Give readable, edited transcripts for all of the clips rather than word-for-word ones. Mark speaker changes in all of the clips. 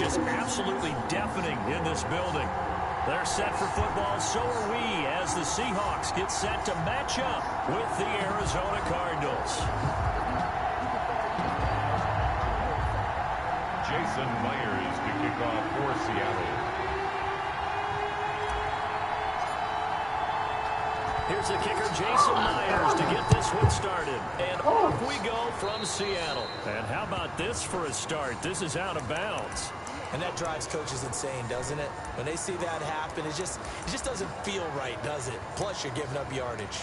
Speaker 1: just absolutely deafening in this building. They're set for football, so are we, as the Seahawks get set to match up with the Arizona Cardinals.
Speaker 2: Jason Myers to kick off for Seattle.
Speaker 1: Here's the kicker, Jason Myers, to get this one started. And off we go from Seattle. And how about this for a start? This is out of bounds.
Speaker 3: And that drives coaches insane, doesn't it? When they see that happen, it just doesn't feel right, does it? Plus, you're giving up yardage.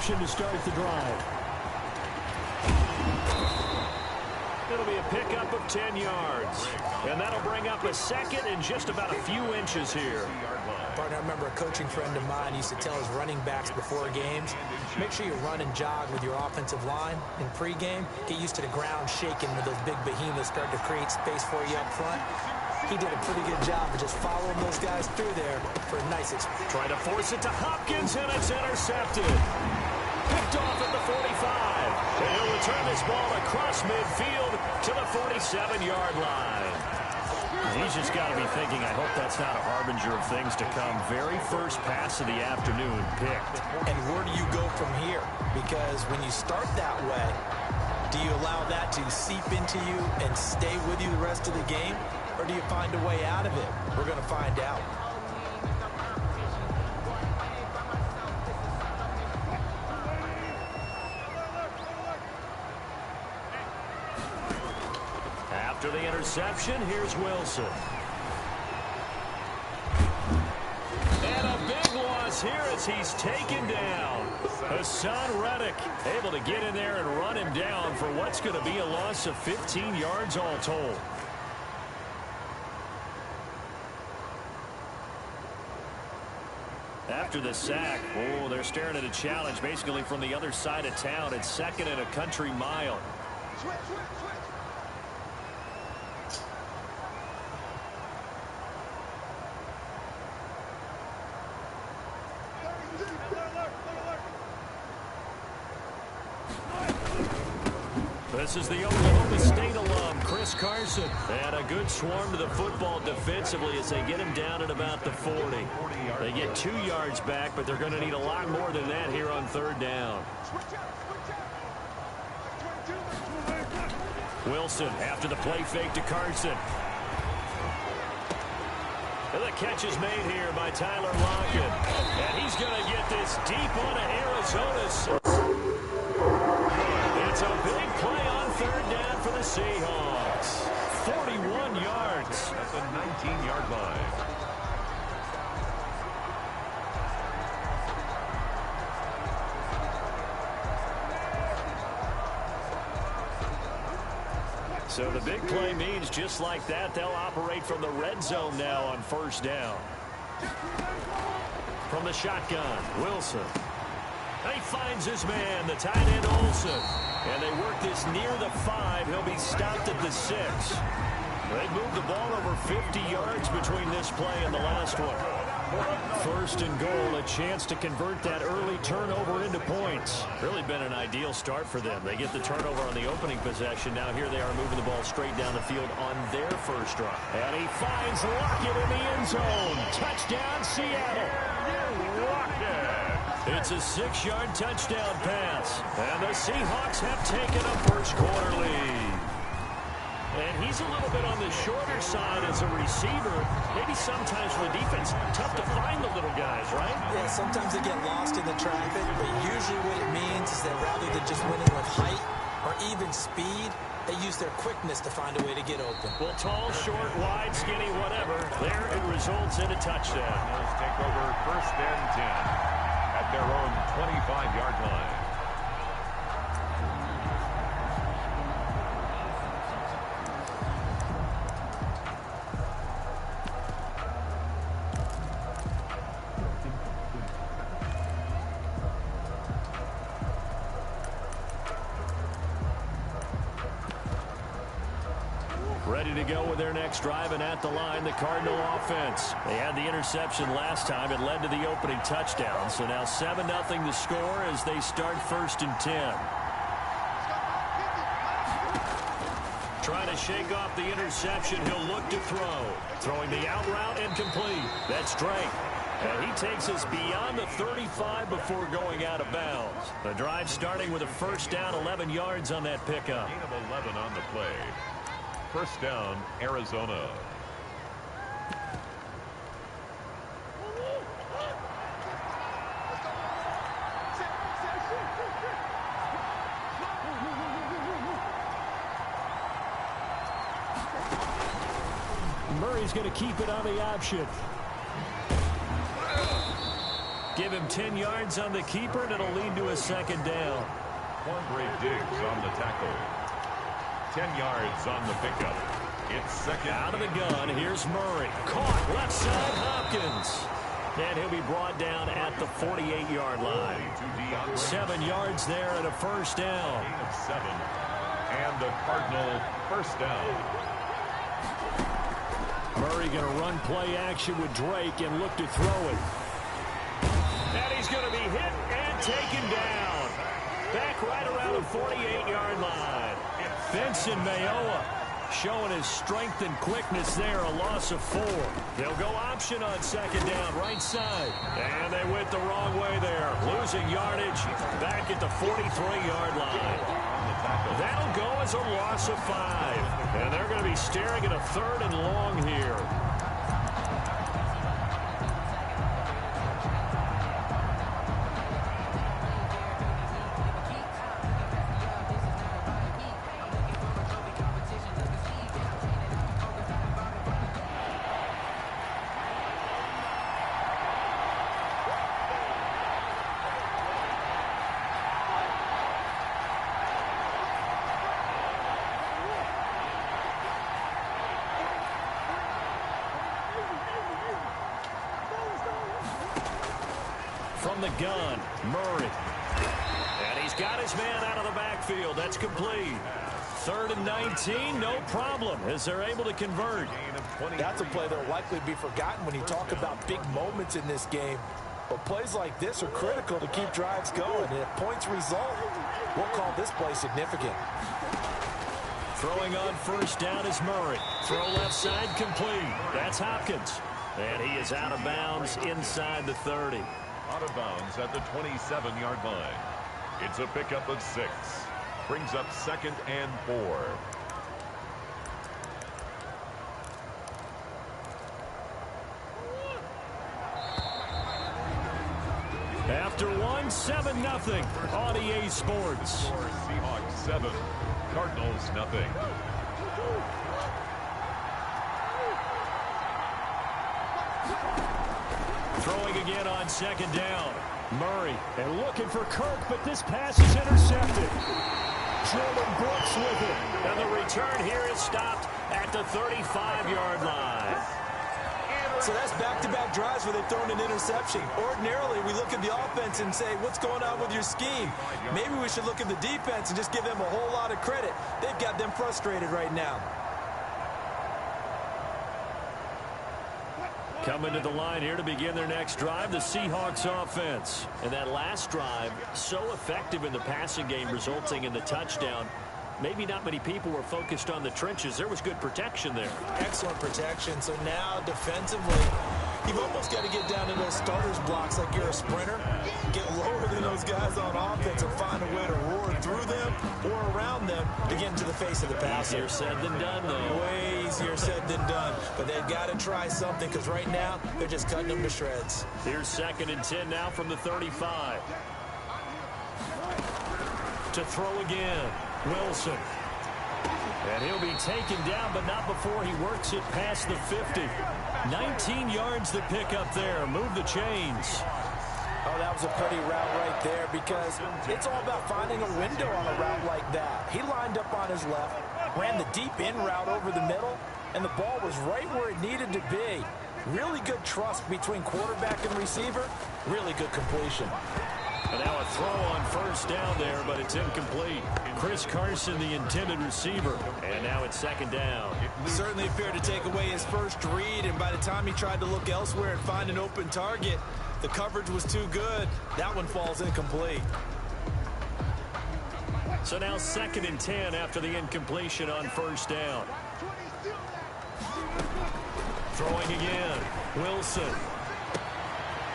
Speaker 1: To start the drive. It'll be a pickup of 10 yards. And that'll bring up a second and just about a few inches here.
Speaker 3: Partner, I remember a coaching friend of mine used to tell his running backs before games, make sure you run and jog with your offensive line in pregame. Get used to the ground shaking when those big behemoths start to create space for you up front. He did a pretty good job of just following those guys through there for a nice experience.
Speaker 1: Try to force it to Hopkins, and it's intercepted. Picked off at the 45. And he'll return this ball across midfield to the 47-yard line. He's just got to be thinking, I hope that's not a harbinger of things to come. Very first pass of the afternoon picked.
Speaker 3: And where do you go from here? Because when you start that way, do you allow that to seep into you and stay with you the rest of the game? Or do you find a way out of it? We're going to find out.
Speaker 1: After the interception, here's Wilson. And a big loss here as he's taken down. Hassan Reddick able to get in there and run him down for what's going to be a loss of 15 yards all told. After the sack, oh, they're staring at a challenge basically from the other side of town. It's second and a country mile. This is the Oklahoma State alum, Chris Carson. And a good swarm to the football defensively as they get him down at about the 40. They get 2 yards back, but they're going to need a lot more than that here on third down. Wilson after the play fake to Carson. And the catch is made here by Tyler Lockett. And he's going to get this deep onto Arizona. It's a big play on third down for the Seahawks. 41 yards.
Speaker 2: At the 19-yard line.
Speaker 1: So the big play means just like that, they'll operate from the red zone now on first down. From the shotgun, Wilson. He finds his man, the tight end Olsen. And they work this near the 5. He'll be stopped at the 6. They moved the ball over 50 yards between this play and the last one. First and goal, a chance to convert that early turnover into points. Really been an ideal start for them. They get the turnover on the opening possession. Now here they are moving the ball straight down the field on their first drive. And he finds Lockett in the end zone. Touchdown, Seattle. It's a 6-yard touchdown pass. And the Seahawks have taken a first-quarter lead. And he's a little bit on the shorter side as a receiver. Maybe sometimes for the defense, tough to find the little guys, right?
Speaker 3: Yeah, sometimes they get lost in the traffic, but usually what it means is that rather than just winning with height or even speed, they use their quickness to find a way to get open.
Speaker 1: Well, tall, short, wide, skinny, whatever. There it results in a touchdown.
Speaker 2: Cardinals take over first and 10 at their own 25-yard line.
Speaker 1: to go with their next drive, and at the line, the Cardinal offense. They had the interception last time. It led to the opening touchdown. So now 7-0 the score as they start 1st and 10. Trying to shake off the interception. He'll look to throw. Throwing the out route and complete. That's Drake. And he takes us beyond the 35 before going out of bounds. The drive starting with a 1st down, 11 yards on that pickup.
Speaker 2: Gain of 11 on the play. 1st down, Arizona.
Speaker 1: Murray's going to keep it on the option. Give him 10 yards on the keeper, and it'll lead to a 2nd down.
Speaker 2: Quandre Diggs on the tackle. 10 yards on the pickup. It's 2nd.
Speaker 1: Out of the gun, here's Murray. Caught, left side, Hopkins. And he'll be brought down at the 48-yard line. 7 yards there and a 1st down.
Speaker 2: Gain of 7. And the Cardinal 1st down.
Speaker 1: Murray going to run play action with Drake and look to throw it. And he's going to be hit and taken down. Back right around the 48-yard line. Benson Mayowa showing his strength and quickness there, a loss of 4. They'll go option on 2nd down, right side. And they went the wrong way there, losing yardage back at the 43-yard line. That'll go as a loss of 5. And they're going to be staring at a 3rd and long here. From the gun, Murray. And he's got his man out of the backfield. That's complete. 3rd and 19, no problem, as they're able to convert.
Speaker 4: That's a play that will likely be forgotten when you talk about big moments in this game. But plays like this are critical to keep drives going. And if points result, we'll call this play significant.
Speaker 1: Throwing on 1st down is Murray. Throw left side complete. That's Hopkins. And he is out of bounds inside the 30.
Speaker 2: Out of bounds at the 27-yard line. It's a pickup of 6. Brings up 2nd and 4.
Speaker 1: After 1, 7-0 on EA Sports.
Speaker 2: Seahawks 7, Cardinals nothing.
Speaker 1: Throwing again on 2nd down. Murray and looking for Kirk, but this pass is intercepted. Jordan Brooks with it. And the return here is stopped at the 35-yard line.
Speaker 3: So that's back-to-back drives where they've thrown an interception. Ordinarily, we look at the offense and say, what's going on with your scheme? Maybe we should look at the defense and just give them a whole lot of credit. They've got them frustrated right now.
Speaker 1: Coming to the line here to begin their next drive, the Seahawks offense. And that last drive, so effective in the passing game, resulting in the touchdown. Maybe not many people were focused on the trenches. There was good protection there.
Speaker 3: Excellent protection. So now defensively, you've almost got to get down to those starters blocks like you're a sprinter. Get lower than those guys on offense and find a way to roar through them or around them to get into the face of the passer.
Speaker 1: Easier said than done, though.
Speaker 3: Way easier said than done. But they've got to try something because right now they're just cutting them to shreds.
Speaker 1: Here's 2nd and 10 now from the 35. To throw again. Wilson. And he'll be taken down, but not before he works it past the 50. 19 yards to pick up there. Move the chains.
Speaker 4: Oh, that was a pretty route right there because it's all about finding a window on a route like that. He lined up on his left, ran the deep in route over the middle, and the ball was right where it needed to be. Really good trust between quarterback and receiver. Really good completion.
Speaker 1: And now a throw on first down there, but it's incomplete. Chris Carson, the intended receiver. And now it's second down.
Speaker 4: Certainly appeared to take away his first read, and by the time he tried to look elsewhere and find an open target, the coverage was too good. That one falls incomplete.
Speaker 1: So now 2nd and 10 after the incompletion on first down. Throwing again. Wilson.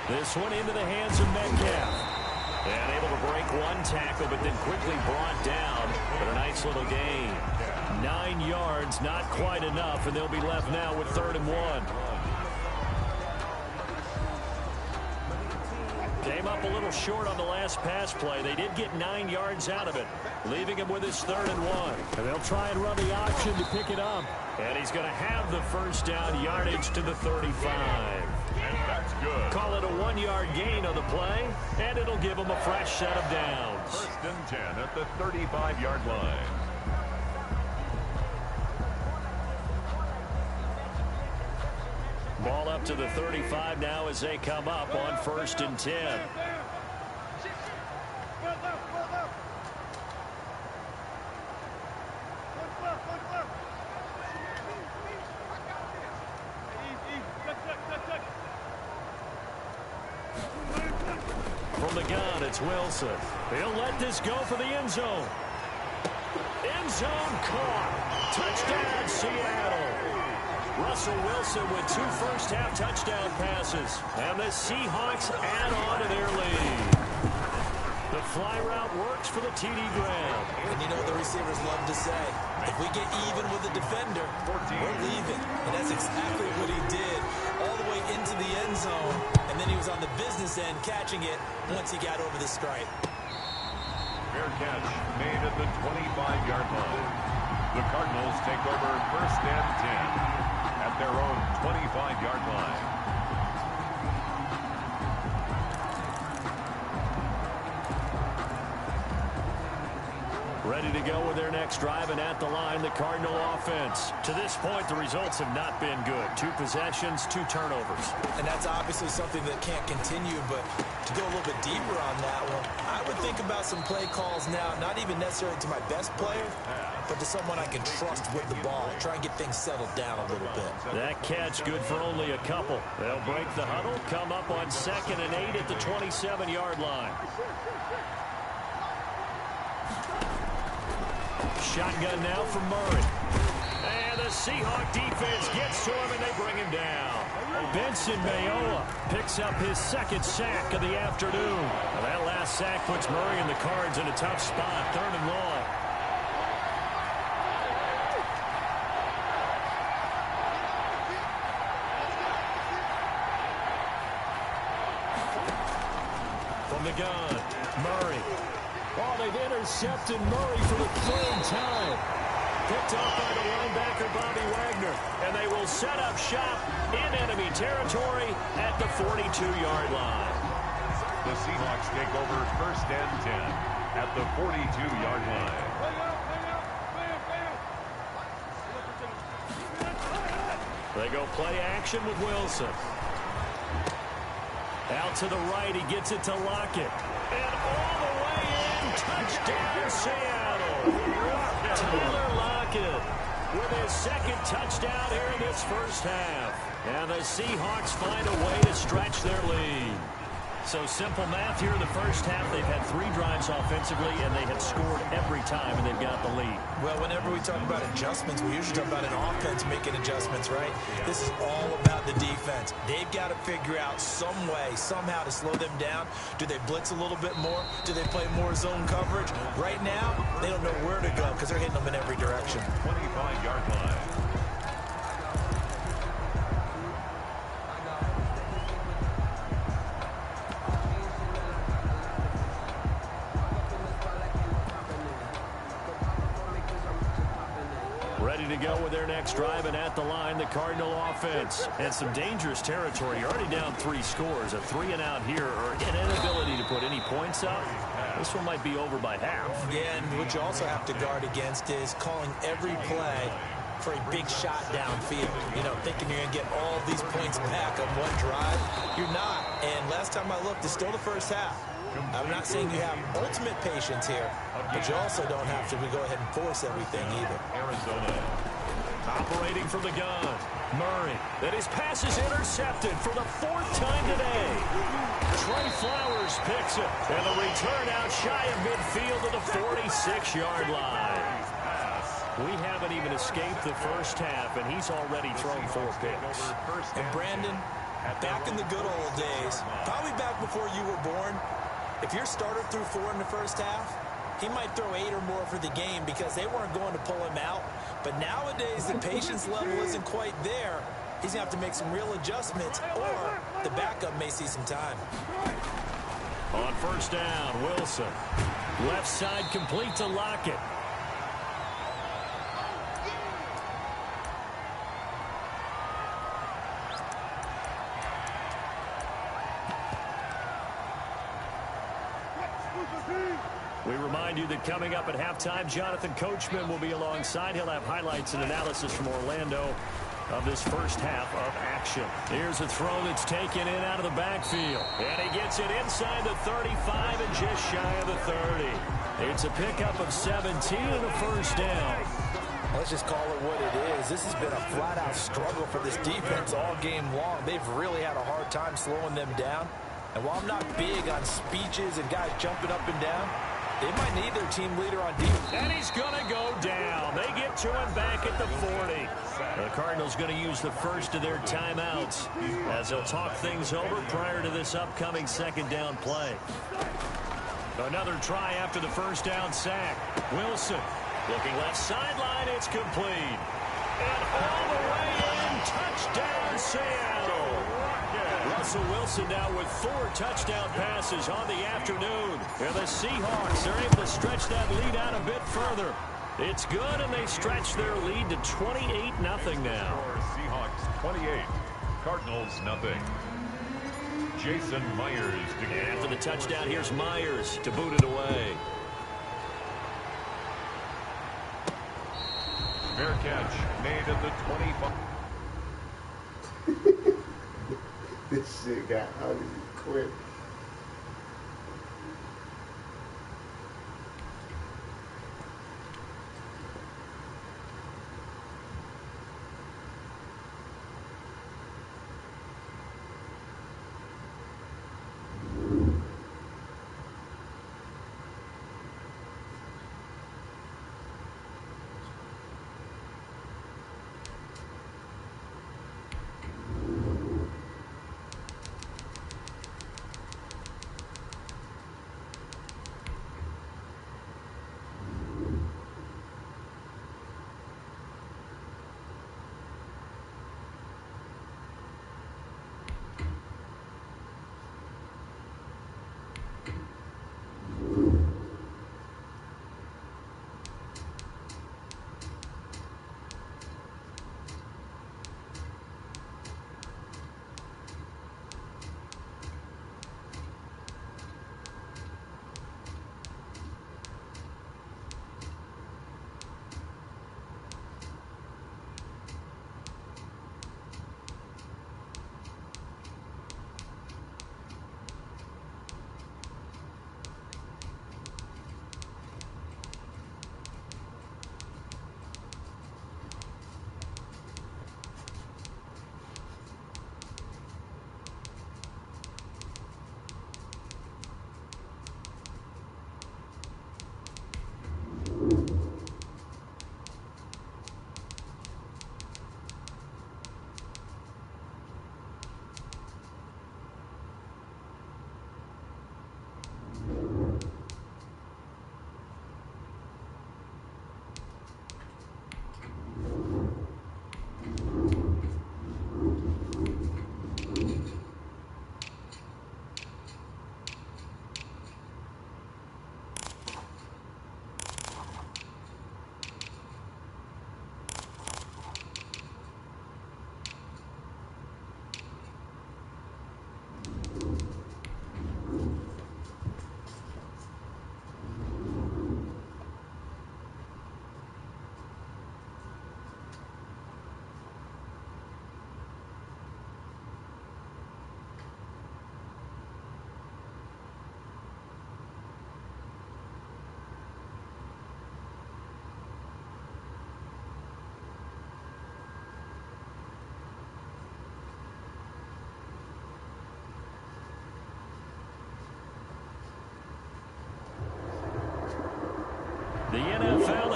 Speaker 1: This one into the hands of Metcalf. And able to break one tackle, but then quickly brought down. But a nice little gain. 9 yards, not quite enough, and they'll be left now with 3rd and 1. Came up a little short on the last pass play. They did get 9 yards out of it, leaving him with his 3rd and 1. And they'll try and run the option to pick it up. And he's going to have the first down, yardage to the 35.
Speaker 2: And that's good.
Speaker 1: Call it a 1-yard gain on the play, and it'll give him a fresh set of downs.
Speaker 2: 1st and 10 at the 35-yard line.
Speaker 1: Ball up to the 35 now as they come up on 1st and 10. From the gun, it's Wilson. He'll let this go for the end zone. End zone caught. Touchdown, Seattle. Russell Wilson with 2 first-half touchdown passes. And the Seahawks add on to their lead. The fly route works for the TD Graham.
Speaker 4: And you know what the receivers love to say? If we get even with the defender, we're leaving. And that's exactly what he did all the way into the end zone. And then he was on the business end catching it once he got over the stripe.
Speaker 2: Fair catch made at the 25-yard line. The Cardinals take over 1st and 10 at their own 25-yard line.
Speaker 1: Ready to go with their next drive, and at the line, the Cardinal offense. To this point, the results have not been good. 2 possessions, 2 turnovers.
Speaker 4: And that's obviously something that can't continue, but to go a little bit deeper on that one, I would think about some play calls now, not even necessarily to my best player, but to someone I can trust with the ball. Try and get things settled down a little bit.
Speaker 1: That catch good for only a couple. They'll break the huddle, come up on 2nd and 8 at the 27-yard line. Shotgun now for Murray. And the Seahawk defense gets to him, and they bring him down. Benson Mayowa picks up his 2nd sack of the afternoon. Now that last sack puts Murray and the Cards in a tough spot, 3rd and long. From the gun, Murray. Oh, they've intercepted Murray for the 3rd time. Picked off by the linebacker, Bobby Wagner. And they will set up shop in enemy territory at the 42-yard line.
Speaker 2: The Seahawks take over 1st and 10 at the 42-yard line.
Speaker 1: They go play action with Wilson. Out to the right, he gets it to Lockett. And all the way in, touchdown Seattle. Tyler Lockett with his 2nd touchdown here in this first half. And the Seahawks find a way to stretch their lead. So simple math here in the first half. They've had 3 drives offensively, and they have scored every time, and they've got the lead.
Speaker 4: Well, whenever we talk about adjustments, we usually talk about an offense making adjustments, right? This is all about the defense. They've got to figure out some way, somehow to slow them down. Do they blitz a little bit more? Do they play more zone coverage? Right now, they don't know where to go because they're hitting them in every direction.
Speaker 2: 25-yard line.
Speaker 1: Ready to go with their next drive, and at the line, the Cardinal offense. And some dangerous territory. You're already down 3 scores. A 3-and-out here, or an inability to put any points up. This one might be over by half.
Speaker 4: Yeah, and what you also have to guard against is calling every play for a big shot downfield. You know, thinking you're going to get all these points back on one drive. You're not. And last time I looked, it's still the first half.
Speaker 3: I'm not saying you have ultimate patience here, but you also don't have to go ahead and force everything either.
Speaker 2: Arizona.
Speaker 1: Operating from the gun, Murray. And his pass is intercepted for the 4th time today. Trey Flowers picks it. And the return out shy of midfield to the 46-yard line. We haven't even escaped the first half, and he's already thrown 4 picks.
Speaker 3: And Brandon, back in the good old days, probably back before you were born, if your starter threw 4 in the first half, he might throw 8 or more for the game because they weren't going to pull him out. But nowadays, the patience level isn't quite there. He's going to have to make some real adjustments, or the backup may see some time.
Speaker 1: On first down, Wilson. Left side complete to Lockett. We remind you that coming up at halftime, Jonathan Coachman will be alongside. He'll have highlights and analysis from Orlando of this first half of action. Here's a throw that's taken in out of the backfield. And he gets it inside the 35 and just shy of the 30. It's a pickup of 17 and a first down.
Speaker 4: Let's just call it what it is. This has been a flat-out struggle for this defense all game long. They've really had a hard time slowing them down. And while I'm not big on speeches and guys jumping up and down, they might need their team leader on defense.
Speaker 1: And he's going to go down. They get to him back at the 40. The Cardinals going to use the first of their timeouts as they'll talk things over prior to this upcoming second down play. Another try after the first down sack. Wilson looking left sideline. It's complete. And all the way in. Touchdown, Seattle. Russell Wilson now with 4 touchdown passes on the afternoon. And the Seahawks are able to stretch that lead out a bit further. It's good, and they stretch their lead to 28-0 now.
Speaker 2: Seahawks 28, Cardinals nothing. Jason Myers to get
Speaker 1: after the touchdown. Here's Myers to boot it away.
Speaker 2: Fair catch made at the 25.
Speaker 5: This shit got ugly quick.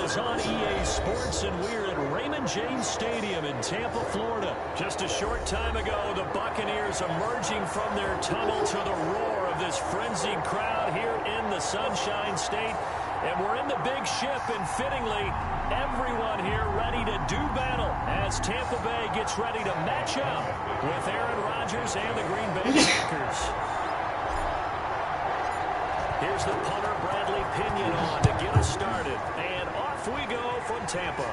Speaker 1: is on EA Sports, and we're at Raymond James Stadium in Tampa, Florida. Just a short time ago, the Buccaneers emerging from their tunnel to the roar of this frenzied crowd here in the Sunshine State. And we're in the big ship, and fittingly, everyone here ready to do battle as Tampa Bay gets ready to match up with Aaron Rodgers and the Green Bay Packers. Here's the punter, Bradley Pinion, on to get us started. And off we go from Tampa.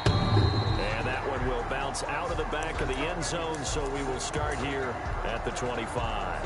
Speaker 1: And that one will bounce out of the back of the end zone, so we will start here at the 25.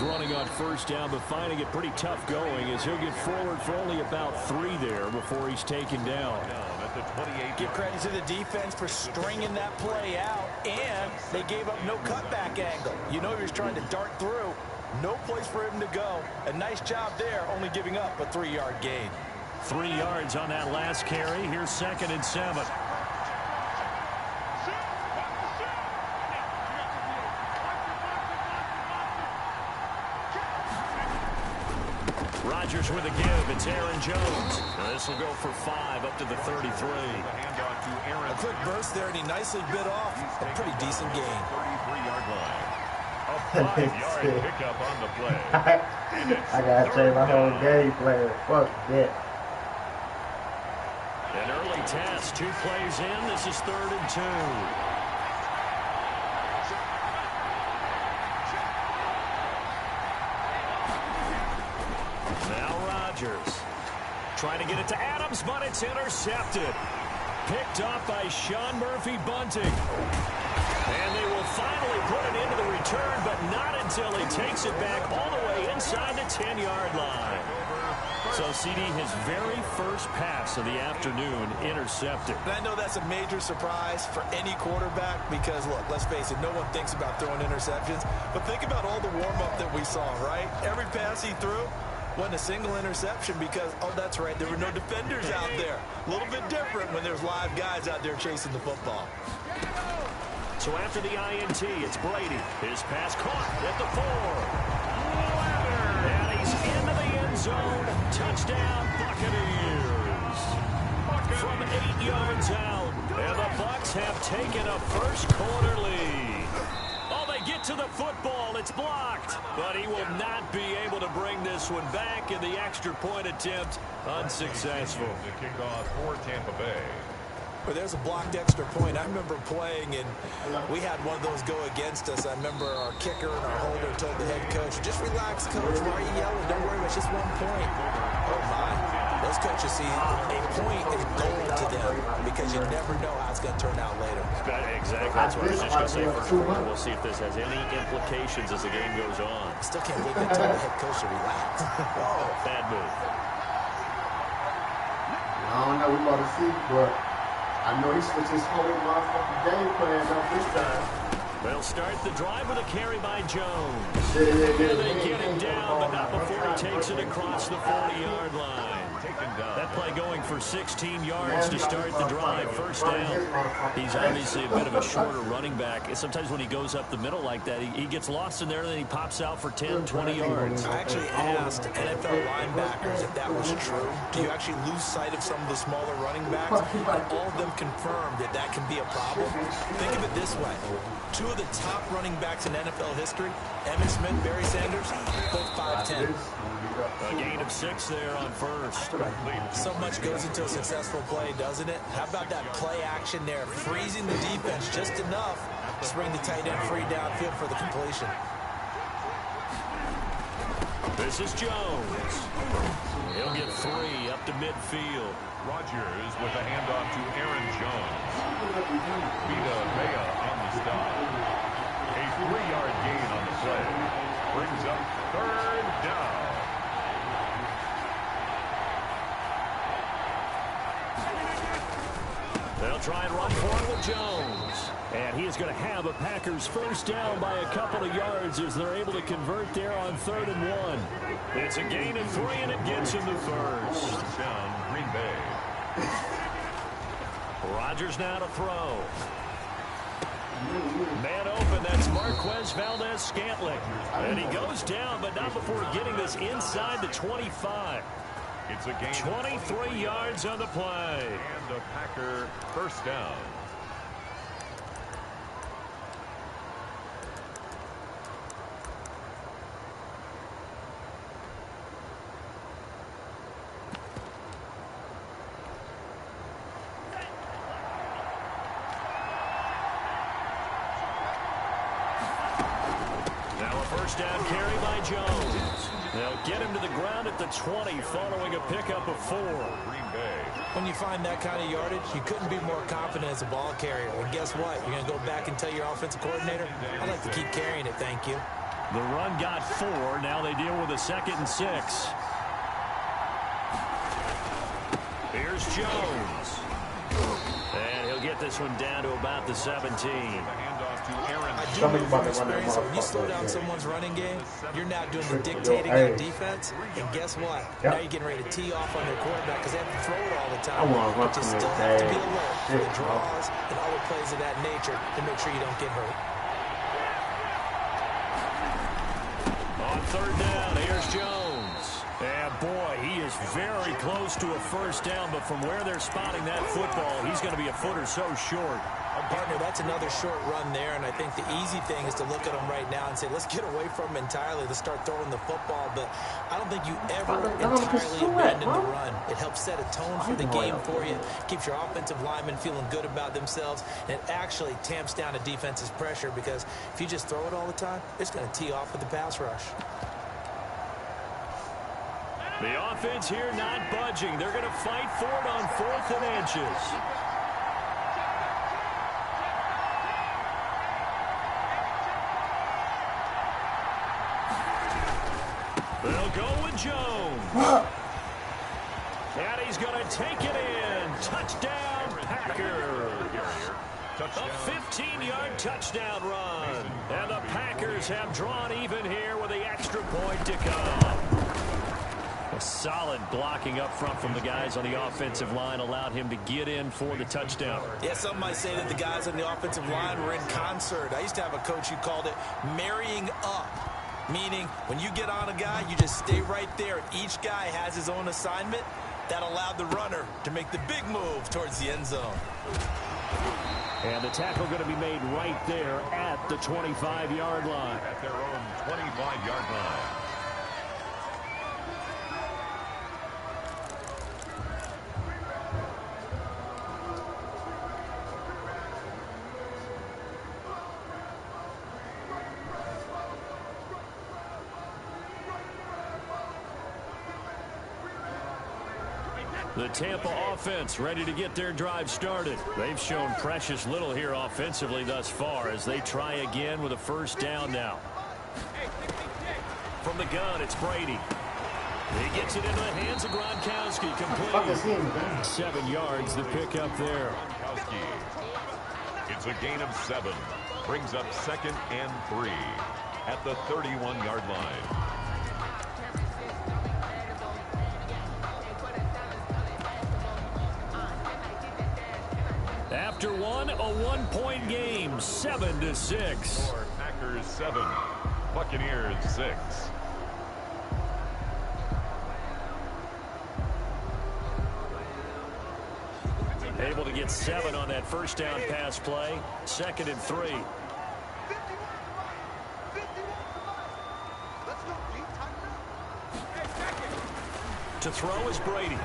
Speaker 1: Running on first down, but finding it pretty tough going as he'll get forward for only about 3 there before he's taken down.
Speaker 2: At the 28.
Speaker 4: Give credit to the defense for stringing that play out, and they gave up no cutback angle. You know he was trying to dart through. No place for him to go. A nice job there, only giving up a 3-yard gain.
Speaker 1: 3 yards on that last carry. Here's 2nd and 7. Rodgers with a give. It's Aaron Jones. This will go for 5 up to the 33.
Speaker 4: A quick burst there, and he nicely bit off a pretty decent gain.
Speaker 2: 33-yard line. A 5-yard pickup on the play.
Speaker 5: I gotta change my whole game plan. Fuck that.
Speaker 1: An early test. 2 plays in. This is 3rd and 2. Trying to get it to Adams, but it's intercepted. Picked off by Sean Murphy Bunting. And they will finally put it into the return, but not until he takes it back all the way inside the 10-yard line. So, CD, his very first pass of the afternoon intercepted.
Speaker 4: And I know that's a major surprise for any quarterback because, look, let's face it, no one thinks about throwing interceptions. But think about all the warm-up that we saw, right? Every pass he threw wasn't a single interception because, oh, that's right, there were no defenders out there. A little bit different when there's live guys out there chasing the football.
Speaker 1: So after the INT, it's Brady. His pass caught at the 4. And he's into the end zone. Touchdown, Buccaneers. From 8 yards out. And the Bucs have taken a first quarter lead. Get to the football. It's blocked. But he will not be able to bring this one back, and the extra point attempt unsuccessful.
Speaker 2: The kickoff for Tampa Bay.
Speaker 4: Well, there's a blocked extra point. I remember playing, and we had one of those go against us. I remember our kicker and our holder told the head coach, just relax, coach. Why are you yelling? Don't worry, it's just 1 point. Oh, my. Those coaches see a point is gold to them because you never know how it's going to turn out later.
Speaker 1: Exactly. That's what I was just going to say first quarter. We'll see if this has any implications as the game goes on.
Speaker 4: Still can't believe they told the head coach to relax.
Speaker 1: Bad move.
Speaker 5: I don't know. We're about to see, but I know he switched his whole motherfucking game plan up this time.
Speaker 1: They'll start the drive with a carry by Jones. And they get him down, but not before he takes it across the 40-yard line. That play going for 16 yards to start the drive. First down. He's obviously a bit of a shorter running back. Sometimes when he goes up the middle like that, he gets lost in there, and then he pops out for 10, 20 yards.
Speaker 4: I actually asked NFL linebackers if that was true. Do you actually lose sight of some of the smaller running backs? And all of them confirmed that that can be a problem. Think of it this way. 2 of the top running backs in NFL history, Emmitt Smith, Barry Sanders, both 5'10".
Speaker 1: A gain of 6 there on first.
Speaker 4: So much goes into a successful play, doesn't it? How about that play action there, freezing the defense just enough to bring the tight end free downfield for the completion.
Speaker 1: This is Jones. He'll get 3 up to midfield.
Speaker 2: Rodgers with a handoff to Aaron Jones. Vita Vea on the stop. A 3-yard gain on the play. Brings up 3rd down.
Speaker 1: They'll try and run for it with Jones. And he is going to have a Packers first down by a couple of yards as they're able to convert there on 3rd and 1. It's a gain of 3, and it gets him the first.
Speaker 2: Down, Green Bay.
Speaker 1: Rodgers now to throw. Man open, that's Marquez Valdez-Scantling. And he goes down, but not before getting this inside the 25.
Speaker 2: It's a gain
Speaker 1: 23 yards on the play.
Speaker 2: And a Packer first down.
Speaker 1: First down carry by Jones. They'll get him to the ground at the 20 following a pickup of 4.
Speaker 2: Green Bay.
Speaker 3: When you find that kind of yardage, you couldn't be more confident as a ball carrier. And guess what? You're going to go back and tell your offensive coordinator, I'd like to keep carrying it, thank you.
Speaker 1: The run got 4. Now they deal with a 2nd and 6. Here's Jones. And he'll get this one down to about the 17.
Speaker 3: I do know from experience that when you slow down someone's running game, you're now doing the dictating on defense. And guess what? Now you're getting ready to tee off on their quarterback because they have to throw it all the time. But you still have to be alert for the draws and other plays of that nature to make sure you don't get hurt.
Speaker 1: On 3rd down, here's Jones. And boy, he is very close to a first down, but from where they're spotting that football, he's going to be a foot or so short.
Speaker 3: Partner, that's another short run there, and I think the easy thing is to look at him right now and say, let's get away from him entirely. Let's start throwing the football, but I don't think you ever entirely abandon the run. It helps set a tone for the game for you, keeps your offensive linemen feeling good about themselves, and it actually tamps down a defense's pressure because if you just throw it all the time, it's going to tee off with the pass rush.
Speaker 1: The offense here not budging. They're going to fight for it on 4th and inches. They'll go with Jones. And he's going to take it in. Touchdown, Packers. A 15-yard touchdown run. And the Packers have drawn even here with the extra point to come. A solid blocking up front from the guys on the offensive line allowed him to get in for the touchdown.
Speaker 4: Yeah, some might say that the guys on the offensive line were in concert. I used to have a coach who called it marrying up, meaning when you get on a guy, you just stay right there. Each guy has his own assignment. That allowed the runner to make the big move towards the end zone.
Speaker 1: And the tackle going to be made right there at the 25-yard line.
Speaker 2: At their own 25-yard line.
Speaker 1: The Tampa offense ready to get their drive started. They've shown precious little here offensively thus far as they try again with a first down now. From the gun, it's Brady. He gets it into the hands of Gronkowski. Complete. 7 yards the pick up there.
Speaker 2: It's a gain of 7. Brings up 2nd and 3 at the 31-yard line.
Speaker 1: After one, a 1-point game, 7-6.
Speaker 2: Packers 7, Buccaneers 6.
Speaker 1: Able to get 7 on that first down pass play. 2nd and 3. To throw is Brady.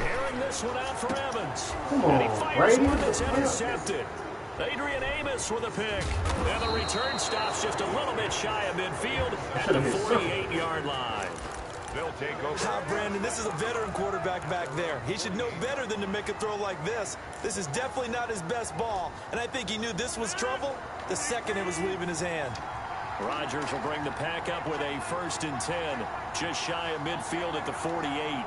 Speaker 1: Airing this one out for Evans. And he fires one that's intercepted. Adrian Amos with a pick. And the return stops just a little bit shy of midfield at the 48-yard line.
Speaker 2: They'll take over.
Speaker 4: Brandon, this is a veteran quarterback back there. He should know better than to make a throw like this. This is definitely not his best ball, and I think he knew this was trouble the second it was leaving his hand.
Speaker 1: Rodgers will bring the pack up with a 1st and 10, just shy of midfield at the 48.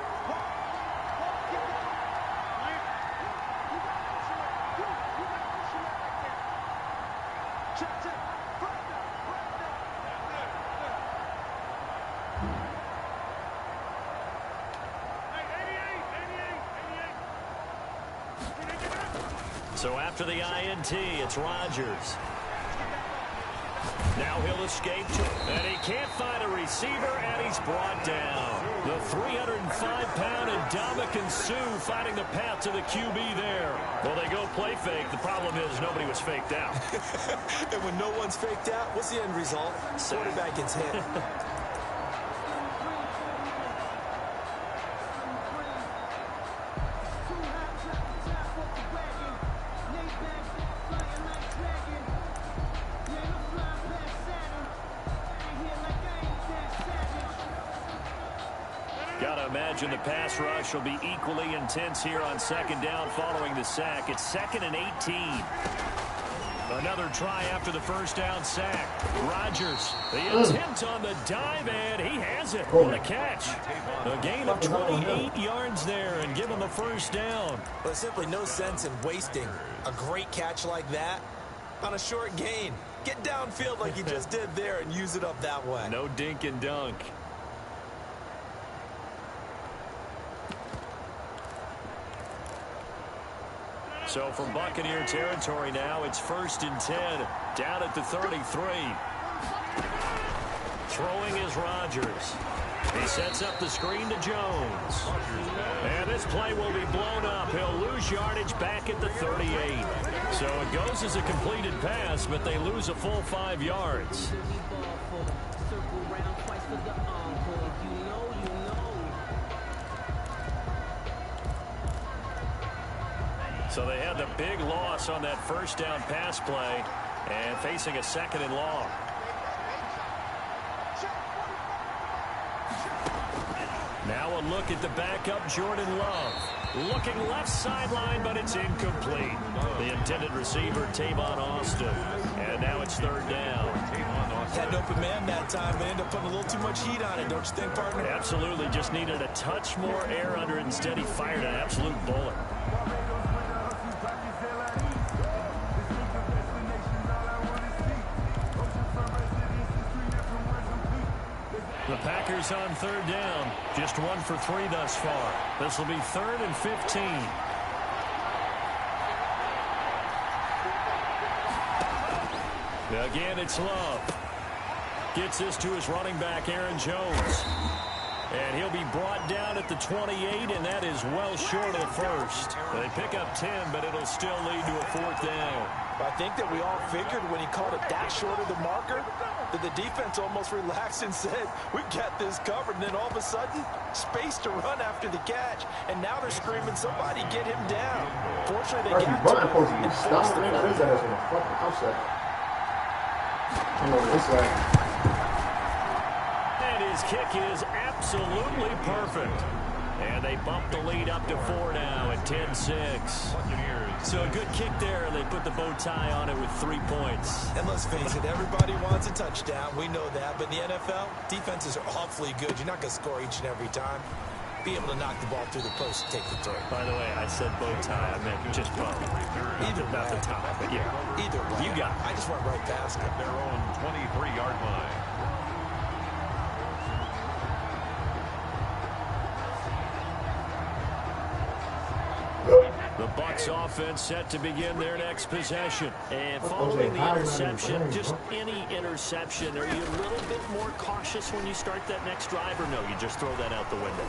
Speaker 1: So after the INT, it's Rodgers. Now he'll escape, and he can't find a receiver, and he's brought down. The 305-pound Ndamukong Suh finding the path to the QB there. Well, they go play fake. The problem is nobody was faked out.
Speaker 4: And when no one's faked out, what's the end result? Quarterback gets hit.
Speaker 1: Gotta imagine the pass rush will be equally intense here on 2nd down following the sack. It's 2nd and 18. Another try after the 1st down sack. Rodgers, the attempt on the dive, and he has it. What a catch. A gain of 28 yards there, and give him the 1st down.
Speaker 4: There's simply no sense in wasting a great catch like that on a short gain. Get downfield like you just did there and use it up that way.
Speaker 1: No dink and dunk. So from Buccaneer territory now, it's 1st and 10, down at the 33. Throwing is Rodgers. He sets up the screen to Jones. And this play will be blown up. He'll lose yardage back at the 38. So it goes as a completed pass, but they lose a full 5 yards. So they had the big loss on that 1st down pass play and facing a 2nd and long. Now a look at the backup, Jordan Love. Looking left sideline, but it's incomplete. The intended receiver, Tavon Austin. And now it's 3rd down.
Speaker 4: Had an open man that time, but ended up putting a little too much heat on it, don't you think, partner?
Speaker 1: Absolutely. Just needed a touch more air under it. Instead, he fired an absolute bullet. The Packers on 3rd down. Just 1 for 3 thus far. This will be 3rd and 15. Again, it's Love. Gets this to his running back, Aaron Jones. And he'll be brought down at the 28, and that is well short of the 1st. They pick up 10, but it'll still lead to a 4th down.
Speaker 4: I think that we all figured when he called it that short of the marker that the defense almost relaxed and said, we got this covered. And then all of a sudden, space to run after the catch. And now they're screaming, somebody get him down. Fortunately, they got to him and forced the play.
Speaker 1: And his kick is absolutely perfect. And they bump the lead up to 4 now at 10-6. So a good kick there. They put the bow tie on it with 3 points.
Speaker 4: And let's face it, everybody wants a touchdown. We know that. But in the NFL, defenses are awfully good. You're not going to score each and every time. Be able to knock the ball through the post and take the throw.
Speaker 1: By the way, I said bow tie. I meant just bow.
Speaker 4: Either
Speaker 1: not the tie, but yeah.
Speaker 4: Either way.
Speaker 1: You got it.
Speaker 4: I just went right past it.
Speaker 2: Their own 23-yard line.
Speaker 1: The Bucs offense set to begin their next possession. And following the interception, just any interception, are you a little bit more cautious when you start that next drive, or no, you just throw that out the window?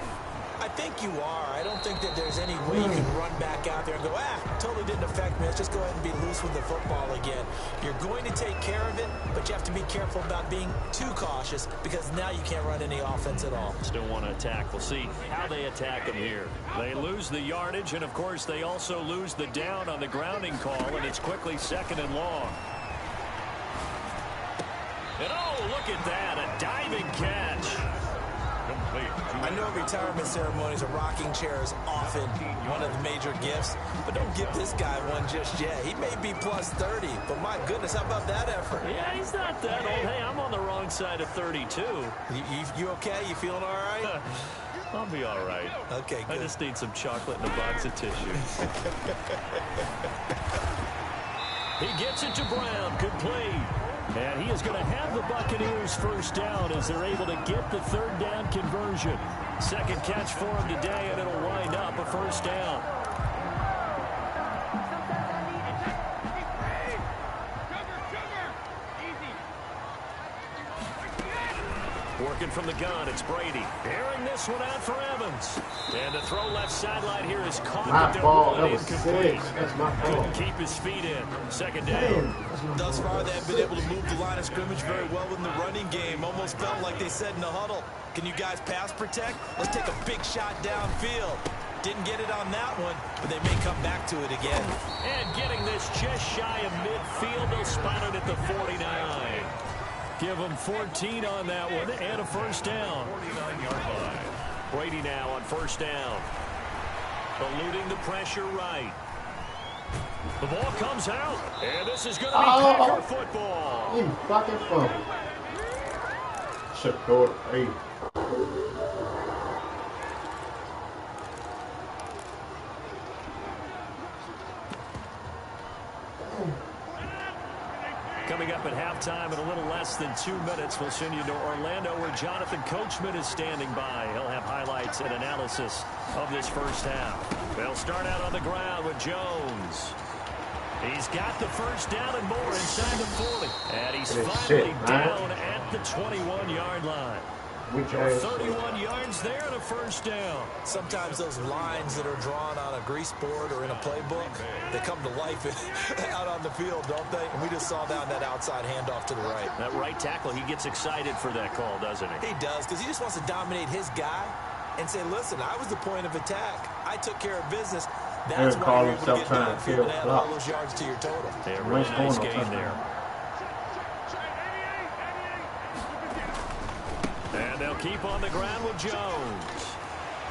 Speaker 4: I think you are. I don't think that there's any way you can run back out there and go, totally didn't affect me. Let's just go ahead and be loose with the football again. You're going to take care of it, but you have to be careful about being too cautious because now you can't run any offense at all.
Speaker 1: Still want to attack. We'll see how they attack them here. They lose the yardage, and, of course, they also lose the down on the grounding call, and it's quickly 2nd and long. And, oh, look at that, a diving catch.
Speaker 2: Complete.
Speaker 4: I know at retirement ceremonies, a rocking chair is often one of the major gifts, but don't give this guy one just yet. He may be plus 30, but my goodness, how about that effort?
Speaker 1: Yeah, he's not that old. Hey, I'm on the wrong side of 32.
Speaker 4: You okay? You feeling all right?
Speaker 1: I'll be all right.
Speaker 4: Okay, good.
Speaker 1: I just need some chocolate and a box of tissue. He gets it to Brown. Complete. And he is going to have the Buccaneers first down as they're able to get the third down conversion. Second catch for him today, and it'll wind up a first down. Working from the gun, it's Brady. Airing this one out for Evans. And the throw left sideline here is caught.
Speaker 5: My fault. That was 6. That's my fault.
Speaker 1: Couldn't keep his feet in. Second down.
Speaker 4: Thus far, they have been able to move the line of scrimmage very well in the running game. Almost felt like they said in the huddle, can you guys pass protect? Let's take a big shot downfield. Didn't get it on that one, but they may come back to it again.
Speaker 1: And getting this just shy of midfield. They'll spot it at the 49. Give them 14 on that one and a first down. 49-yard line. Brady now on first down. Eluding the pressure right. The ball comes out, and this is going to be Packer football.
Speaker 5: You fucking phone. Shut door. Hey.
Speaker 1: Coming up at halftime in a little less than 2 minutes, we'll send you to Orlando where Jonathan Coachman is standing by. He'll have highlights and analysis of this first half. They'll start out on the ground with Jones. He's got the first down and more inside the 40. And he's finally down at the 21-yard line. 31 yards there and a first down.
Speaker 4: Sometimes those lines that are drawn on a grease board or in a playbook, they come to life out on the field, don't they? And we just saw down that outside handoff to the right.
Speaker 1: That right tackle, he gets excited for that call, doesn't he?
Speaker 4: He does, because he just wants to dominate his guy and say, listen, I was the point of attack. I took care of business. That's why you're able to get downfield and add all those yards to your total.
Speaker 1: Yeah, really nice game there. And they'll keep on the ground with Jones.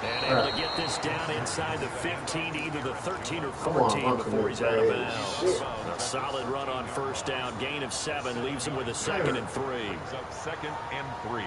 Speaker 1: And able to get this down inside the 15, either the 13 or 14 before he's out of bounds. A solid run on first down. Gain of 7 leaves him with a 2nd and 3.
Speaker 2: Second and 3.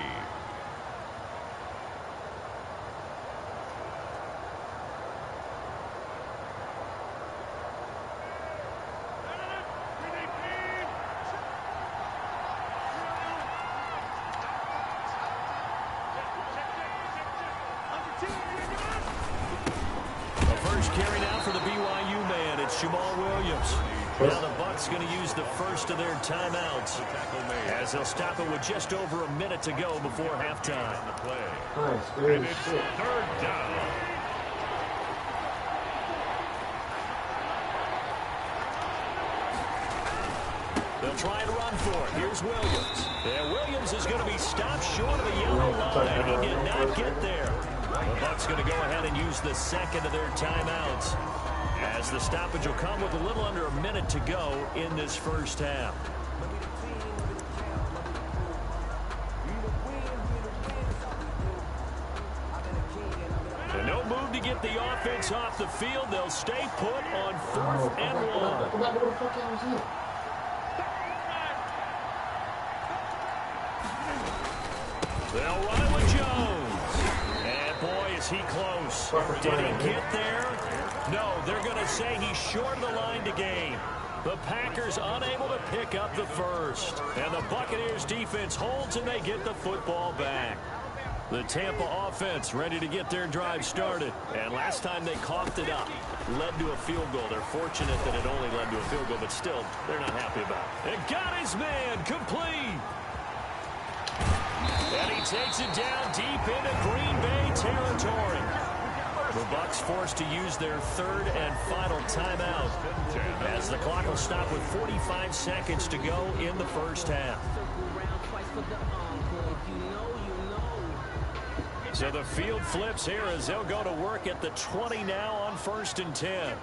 Speaker 1: Now the Bucs going to use the first of their timeouts as they'll stop it with just over a minute to go before halftime.
Speaker 2: And it's third down.
Speaker 1: They'll try and run for it. Here's Williams. And Williams is going to be stopped short of the yellow line. He did not get there. The Bucs going to go ahead and use the second of their timeouts, as the stoppage will come with a little under a minute to go in this first half. And no move to get the offense off the field. They'll stay put on 4th and 1. They'll run it with Jones. And boy, is he close. Did he get there? No, they're going to say he's short of the line to gain. The Packers unable to pick up the first. And the Buccaneers defense holds and they get the football back. The Tampa offense ready to get their drive started. And last time they coughed it up, led to a field goal. They're fortunate that it only led to a field goal, but still, they're not happy about it. And got his man complete. And he takes it down deep into Green Bay territory. The Bucs forced to use their third and final timeout as the clock will stop with 45 seconds to go in the first half. So the field flips here as they'll go to work at the 20 now on 1st and 10.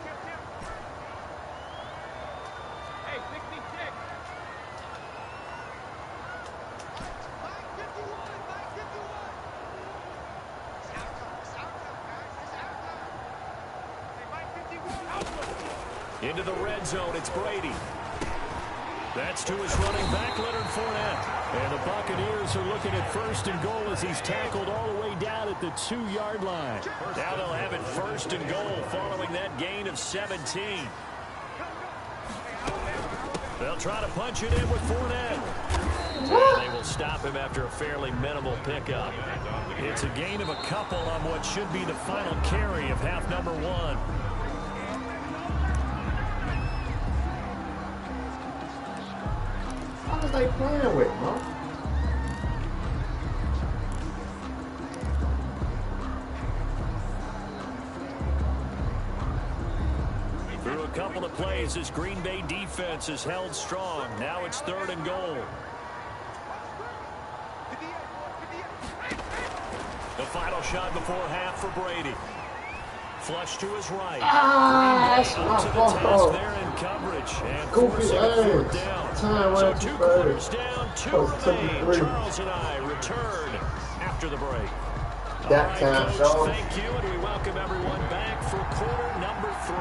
Speaker 1: Into the red zone, it's Brady. That's to his running back, Leonard Fournette. And the Buccaneers are looking at 1st and goal as he's tackled all the way down at the 2-yard line. Now they'll have it 1st and goal following that gain of 17. They'll try to punch it in with Fournette. And they will stop him after a fairly minimal pickup. It's a gain of a couple on what should be the final carry of half number 1.
Speaker 5: What are they playing with, bro?
Speaker 1: Through a couple of plays, this Green Bay defense is held strong. Now it's 3rd and goal. The final shot before half for Brady. Flush to his right.
Speaker 5: That's
Speaker 1: Green Bay
Speaker 5: my
Speaker 1: up to the task
Speaker 5: fault.
Speaker 1: there in coverage. And
Speaker 5: Goofy
Speaker 1: forcing a 4th down. So 2 quarters down, 2 remain. Charles and I return after the break.
Speaker 5: That time,
Speaker 1: Coach,
Speaker 5: Charles.
Speaker 1: thank you, and we welcome everyone back for quarter number 3.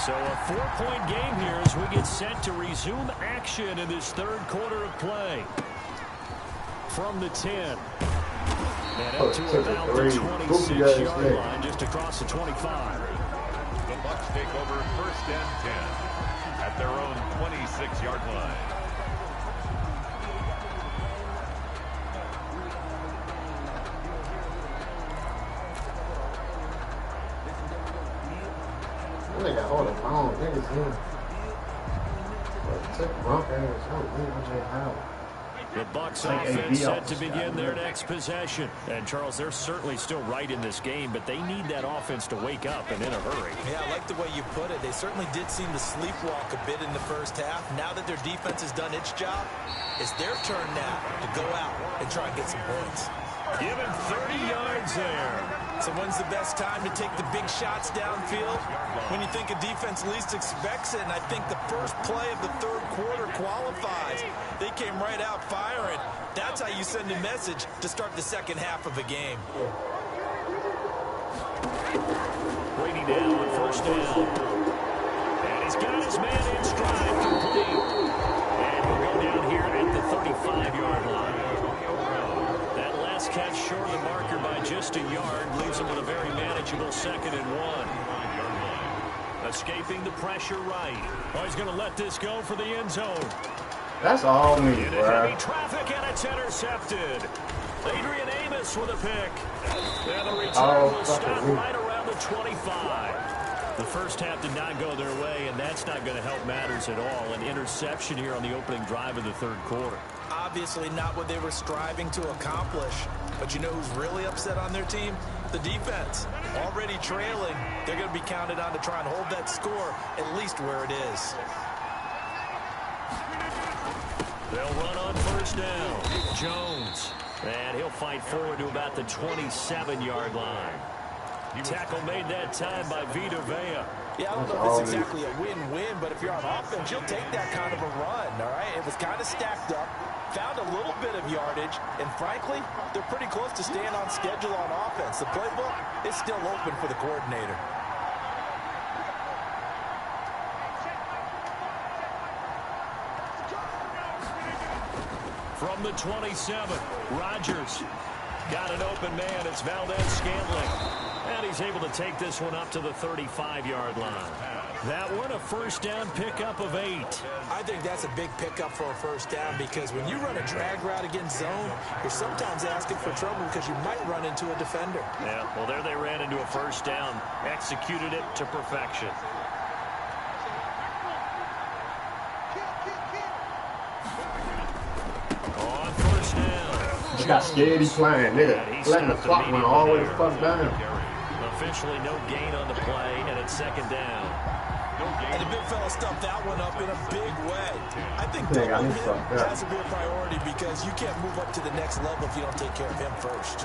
Speaker 1: So a 4-point game here as we get set to resume action in this 3rd quarter of play. From the 10. And up to about the 26-yard line, just across the 25.
Speaker 2: The Bucs take over 1st and 10 at their own 26-yard line.
Speaker 5: They got all the long niggas in. Took bump ass out.
Speaker 1: The Bucs offense set to begin their next possession. And, Charles, they're certainly still right in this game, but they need that offense to wake up and in a hurry.
Speaker 4: Yeah, I like the way you put it. They certainly did seem to sleepwalk a bit in the first half. Now that their defense has done its job, it's their turn now to go out and try and get some points.
Speaker 1: Give him 30 yards there.
Speaker 4: So when's the best time to take the big shots downfield? When you think a defense least expects it, and I think the first play of the 3rd quarter qualifies. They came right out firing. That's how you send a message to start the second half of a game.
Speaker 1: Brady down on 1st down. And he's got his man in stride, complete. And he'll go down here at the 35-yard line. That last catch short of the marker by just a yard leaves him with a very manageable 2nd and 1. Escaping the pressure right. Oh, he's going to let this go for the end zone.
Speaker 5: That's all me,
Speaker 1: Into
Speaker 5: bro.
Speaker 1: heavy traffic, and it's intercepted. Adrian Amos with a pick. And the return will stop right around the 25. The first half did not go their way, and that's not going to help matters at all. An interception here on the opening drive of the 3rd quarter.
Speaker 4: Obviously not what they were striving to accomplish. But you know who's really upset on their team? The defense. Already trailing, they're going to be counted on to try and hold that score at least where it is.
Speaker 1: They'll run on 1st down. Jones. And he'll fight forward to about the 27-yard line. Tackle made that time by Vita Vea.
Speaker 4: Yeah, I don't know if it's exactly a win-win, but if you're on offense, you'll take that kind of a run, all right? It was kind of stacked up, found a little bit of yardage, and frankly, they're pretty close to staying on schedule on offense. The playbook is still open for the coordinator.
Speaker 1: From the 27, Rodgers got an open man. It's Valdez-Scantling. And he's able to take this one up to the 35-yard line. That one a 1st down pickup of 8.
Speaker 4: I think that's a big pickup for a 1st down because when you run a drag route against zone, you're sometimes asking for trouble because you might run into a defender.
Speaker 1: Yeah, well, there they ran into a 1st down. Executed it to perfection. On 1st down.
Speaker 5: He got scared he playing, nigga. Letting the clock run all the way the fuck down.
Speaker 1: Officially no gain on the play, and it's 2nd down.
Speaker 4: And the big fella stuffed that one up in a big way. I think doubling him has to be a priority because you can't move up to the next level if you don't take care of him first.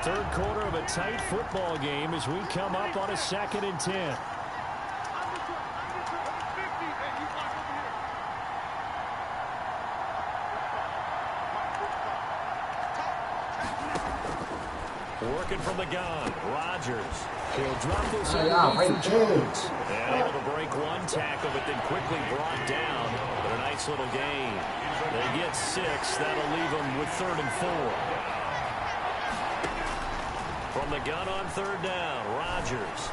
Speaker 1: 3rd quarter of a tight football game as we come up on a 2nd and 10. Working from the gun, Rodgers. He'll drop this
Speaker 5: Oh, yeah,
Speaker 1: underneath
Speaker 5: right
Speaker 1: for
Speaker 5: there.
Speaker 1: Jones. And able to break one tackle, but then quickly brought down. But a nice little gain. They get 6. That'll leave them with 3rd and 4. From the gun on 3rd down, Rodgers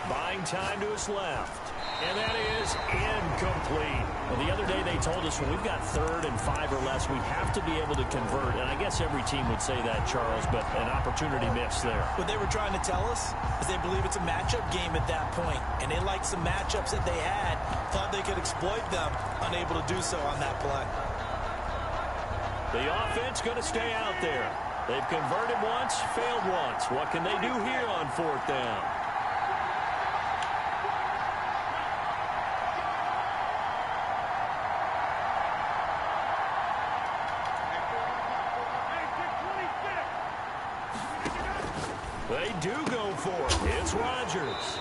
Speaker 1: buying time to his left. And that is incomplete. Well, the other day they told us when we've got 3rd and 5 or less, we have to be able to convert. And I guess every team would say that, Charles, but an opportunity missed there.
Speaker 4: What they were trying to tell us is they believe it's a matchup game at that point, and they liked some matchups that they had, thought they could exploit them, unable to do so on that play.
Speaker 1: The offense going to stay out there. They've converted once, failed once. What can they do here on 4th down? They do go for it. It's Rodgers.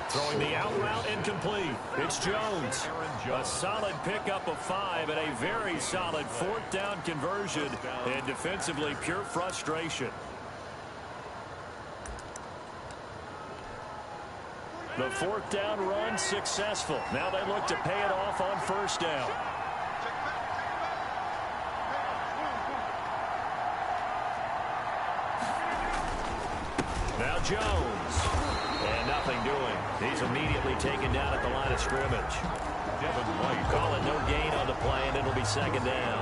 Speaker 1: Throwing the out route incomplete. It's Jones. A solid pickup of 5 and a very solid 4th down conversion. And defensively, pure frustration. The 4th down run successful. Now they look to pay it off on 1st down. Now Jones. And nothing doing. He's immediately taken down at the line of scrimmage. Call it no gain on the play, and it'll be 2nd down.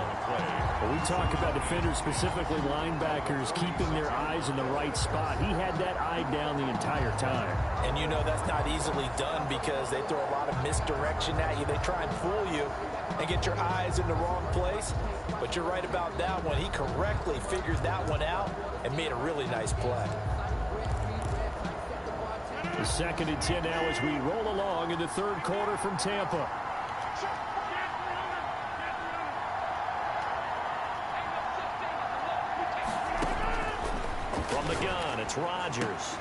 Speaker 6: Well, we talk about defenders, specifically linebackers, keeping their eyes in the right spot. He had that eye down the entire time.
Speaker 4: And you know that's not easily done because they throw a lot of misdirection at you. They try and fool you and get your eyes in the wrong place. But you're right about that one. He correctly figured that one out and made a really nice play.
Speaker 6: The 2nd and 10 now as we roll along in the 3rd quarter from Tampa.
Speaker 1: From the gun, it's Rodgers.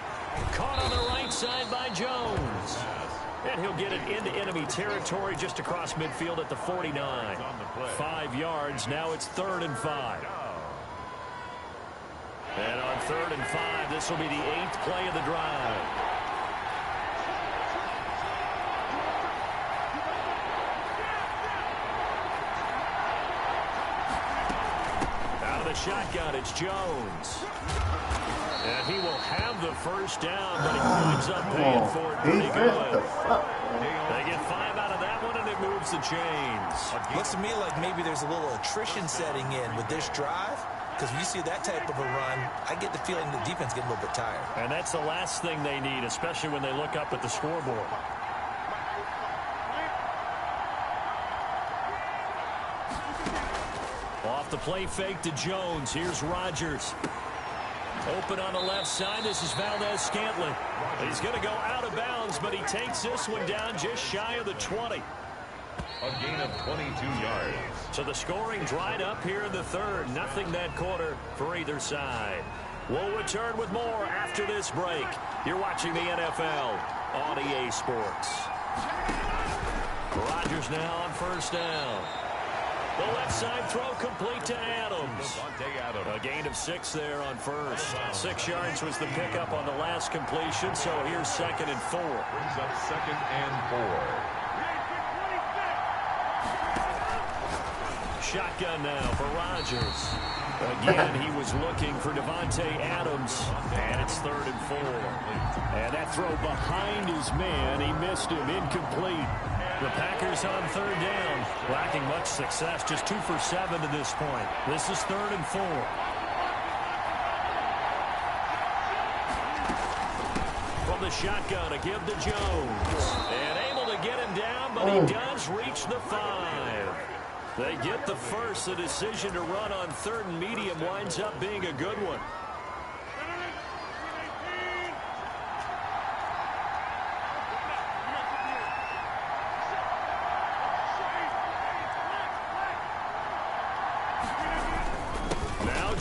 Speaker 1: Caught on the right side by Jones. And he'll get it into enemy territory just across midfield at the 49. 5 yards, now it's 3rd and 5. And on 3rd and 5, this will be the 8th play of the drive. Shotgun, it's Jones. And he will have the 1st down, but he winds up paying for it pretty good. They get 5 out of that one, and it moves the chains.
Speaker 4: Looks to me like maybe there's a little attrition setting in with this drive, because when you see that type of a run, I get the feeling the defense gets a little bit tired.
Speaker 1: And that's the last thing they need, especially when they look up at the scoreboard. Off the play fake to Jones. Here's Rodgers. Open on the left side. This is Valdez-Scantling. He's going to go out of bounds, but he takes this one down just shy of the 20.
Speaker 2: A gain of 22 yards.
Speaker 1: So the scoring dried up here in the 3rd. Nothing that quarter for either side. We'll return with more after this break. You're watching the NFL on EA Sports. Rodgers now on 1st down. The left side throw complete to Adams. A gain of 6 there on 1st. 6 yards was the pickup on the last completion, so here's 2nd and 4.
Speaker 2: Brings up 2nd and 4.
Speaker 1: Shotgun now for Rodgers. Again, he was looking for Devontae Adams, and it's 3rd and 4. And that throw behind his man, he missed him, incomplete. The Packers on 3rd down, lacking much success, just 2 for 7 to this point. This is 3rd and 4. From the shotgun, a give to Jones. And able to get him down, but he does reach the 5. They get the 1st. The decision to run on 3rd and medium winds up being a good one.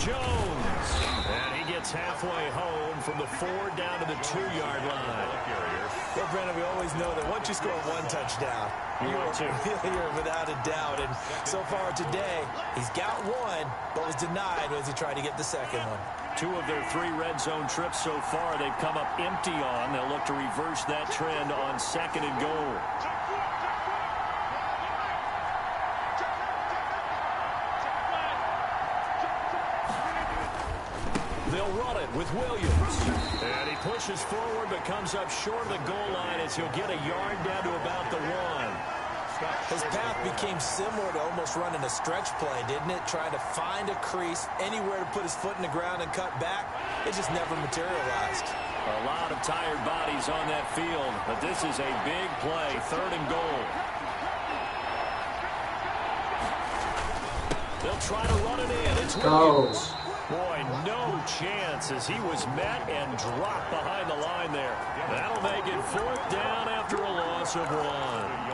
Speaker 1: Jones. And he gets halfway home from the 4 down to the 2-yard line.
Speaker 4: Well, Brandon, we always know that once you score 1 touchdown, you're without a doubt. And so far today, he's got 1, but was denied as he tried to get the 2nd one.
Speaker 1: 2 of their 3 red zone trips so far, they've come up empty on. They'll look to reverse that trend on 2nd and goal. They'll run it with Williams. And he pushes forward but comes up short of the goal line as he'll get a yard down to about the 1.
Speaker 4: His path became similar to almost running a stretch play, didn't it? Trying to find a crease, anywhere to put his foot in the ground and cut back. It just never materialized.
Speaker 1: A lot of tired bodies on that field, but this is a big play, 3rd and goal. They'll try to run it in. It's Williams. Boy, no chance as he was met and dropped behind the line there. That'll make it 4th down after a loss of 1.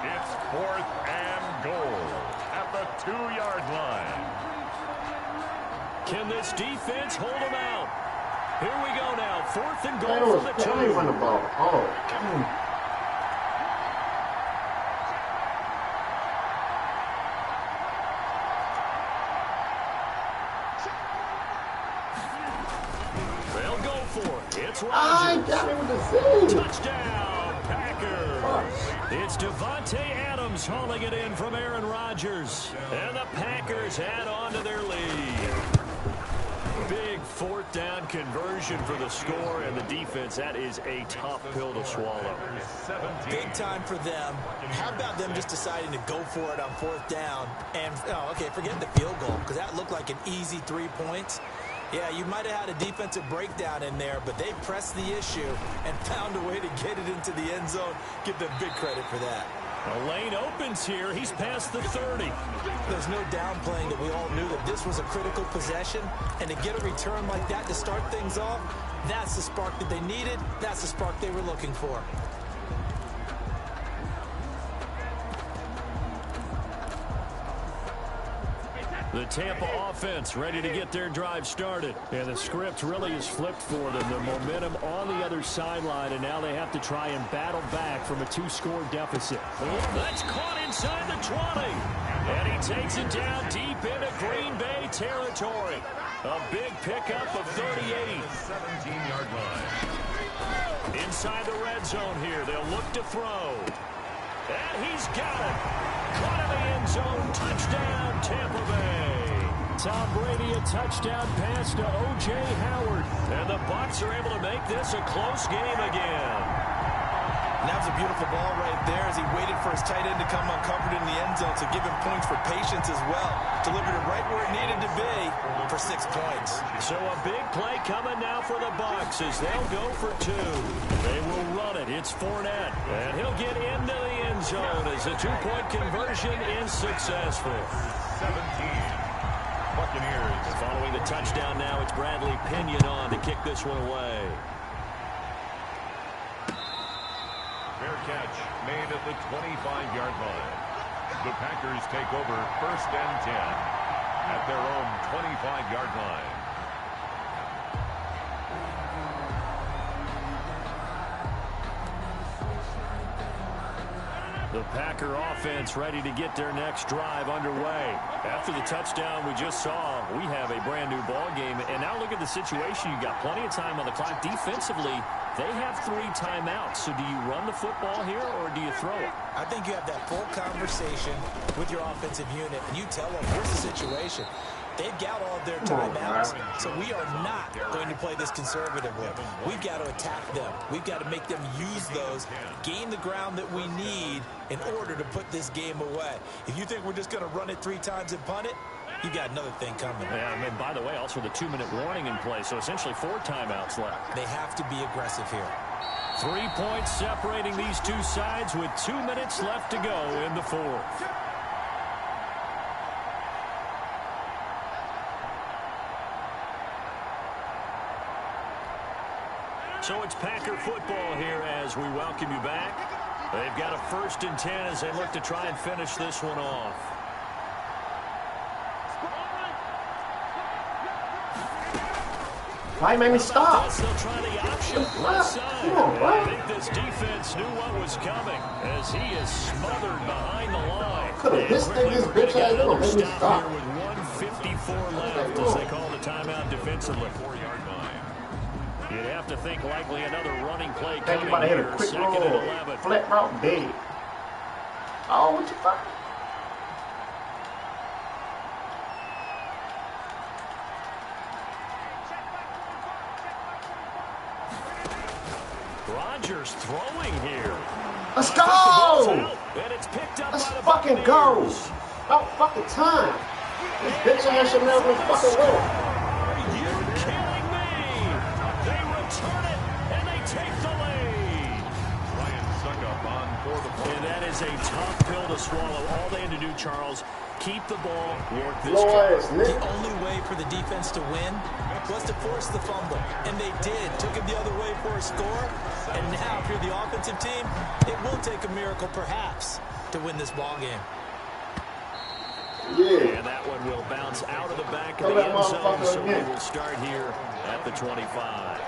Speaker 2: It's 4th and goal at the 2-yard line.
Speaker 1: Can this defense hold him out? Here we go now. 4th and goal
Speaker 5: That
Speaker 1: from the
Speaker 5: was
Speaker 1: 2.
Speaker 5: playing the ball. Oh, damn.
Speaker 1: They'll go for it. It's
Speaker 5: I
Speaker 1: Rodgers.
Speaker 5: got him with the save.
Speaker 1: Touchdown, Packers. It's Devontae Adams hauling it in from Aaron Rodgers. And the Packers add on to their lead. Big 4th down conversion for the score, and the defense, that is a tough pill to swallow.
Speaker 4: Big time for them. How about them just deciding to go for it on 4th down? And, okay, forget the field goal, because that looked like an easy 3 points. Yeah, you might have had a defensive breakdown in there, but they pressed the issue and found a way to get it into the end zone. Give them big credit for that.
Speaker 1: A lane opens here. He's past the 30.
Speaker 4: There's no downplaying that we all knew that this was a critical possession, and to get a return like that to start things off, that's the spark that they needed. That's the spark they were looking for.
Speaker 1: The Tampa offense ready to get their drive started. And the script really is flipped for them. The momentum on the other sideline, and now they have to try and battle back from a 2-score deficit. That's caught inside the 20. And he takes it down deep into Green Bay territory. A big pickup of 38.
Speaker 2: 17-yard line.
Speaker 1: Inside the red zone here. They'll look to throw. And he's got it. Caught in the end zone. Touchdown, Tampa Bay. Tom Brady, a touchdown pass to O.J. Howard. And the Bucs are able to make this a close game again.
Speaker 4: And that was a beautiful ball right there as he waited for his tight end to come uncovered in the end zone to give him points for patience as well. Delivered it right where it needed to be for 6 points.
Speaker 1: So a big play coming now for the Bucs as they'll go for 2. They will run it. It's Fournette. And he'll get into the end zone as the 2-point conversion is successful.
Speaker 2: 17. Buccaneers.
Speaker 1: Following the touchdown now, it's Bradley Pinion on to kick this one away.
Speaker 2: Fair catch made at the 25-yard line. The Packers take over 1st and 10 at their own 25-yard line.
Speaker 1: The Packer offense ready to get their next drive underway. After the touchdown we just saw, we have a brand new ball game. And now look at the situation. You got plenty of time on the clock. Defensively, they have 3 timeouts. So do you run the football here or do you throw it?
Speaker 4: I think you have that full conversation with your offensive unit, and you tell them, here's the situation. They've got all of their timeouts, so we are not going to play this conservatively. We've got to attack them. We've got to make them use those, gain the ground that we need in order to put this game away. If you think we're just going to run it 3 times and punt it, you got another thing coming.
Speaker 1: Yeah, and by the way, also the 2-minute warning in play, so essentially 4 timeouts left.
Speaker 4: They have to be aggressive here.
Speaker 1: 3 points separating these two sides with 2 minutes left to go in the 4th. So it's Packer football here as we welcome you back. They've got a 1st and 10 as they look to try and finish this one off.
Speaker 5: Why you made me stop?
Speaker 1: They'll try the option.
Speaker 5: What? Come on, bro.
Speaker 1: I think this defense knew what was coming as he is smothered behind the line.
Speaker 5: Could have this bitch ass gonna make me stop.
Speaker 1: With 1:54 left as they call the timeout defensively.
Speaker 2: 4-yard line.
Speaker 1: You'd have to think likely another running play
Speaker 5: Think
Speaker 1: coming
Speaker 5: you about to hit a
Speaker 1: here.
Speaker 5: quick
Speaker 1: Second
Speaker 5: roll,
Speaker 1: and 11.
Speaker 5: flat route, dead. Oh, what you fucking?
Speaker 1: Rodgers throwing here.
Speaker 5: Let's go!
Speaker 1: And it's picked up
Speaker 5: Let's
Speaker 1: by the
Speaker 5: fucking go!
Speaker 1: Buccaneers.
Speaker 5: About fucking time. This bitch ass should never been fucking win.
Speaker 1: Are you kidding me? They return it, and they take the lead.
Speaker 2: Ryan Suckup on for the point.
Speaker 1: And that is a tough pill to swallow. All they had to do, Charles, keep the ball, work this
Speaker 5: Lord,
Speaker 1: game.
Speaker 3: The only way for the defense to win was to force the fumble. And they did. Took it the other way for a score. And now, if you're the offensive team, it will take a miracle, perhaps, to win this ball game.
Speaker 5: yeah.
Speaker 1: And that one will bounce out of the back of the end zone, so we will start here at the 25.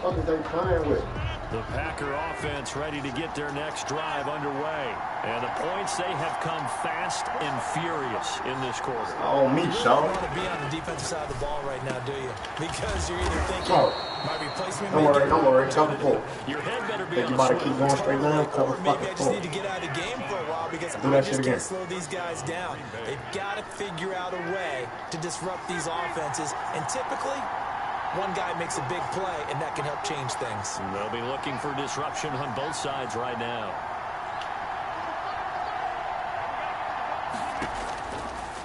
Speaker 5: What are they playing with?
Speaker 1: The Packer offense ready to get their next drive underway. And the points, they have come fast and furious in this quarter.
Speaker 5: Oh, me,
Speaker 3: You really
Speaker 5: Sean.
Speaker 3: don't want to be on the defensive side of the ball right now, do you? Because you're either thinking,
Speaker 5: Oh.
Speaker 3: my replacement
Speaker 5: Don't
Speaker 3: may
Speaker 5: worry,
Speaker 3: get
Speaker 5: don't worry. Cover four.
Speaker 1: Your head better be
Speaker 5: Think
Speaker 1: on
Speaker 5: you
Speaker 1: the
Speaker 5: about to
Speaker 1: swivel.
Speaker 5: keep going straight down? Cover
Speaker 3: or maybe I
Speaker 5: fucking
Speaker 3: just
Speaker 5: four.
Speaker 3: need to get out of the game for a while because
Speaker 5: Do
Speaker 3: I
Speaker 5: that shit
Speaker 3: just
Speaker 5: again.
Speaker 3: can't slow these guys down. They've got to figure out a way to disrupt these offenses. And typically, one guy makes a big play, and that can help change things.
Speaker 1: They'll be looking for disruption on both sides right now.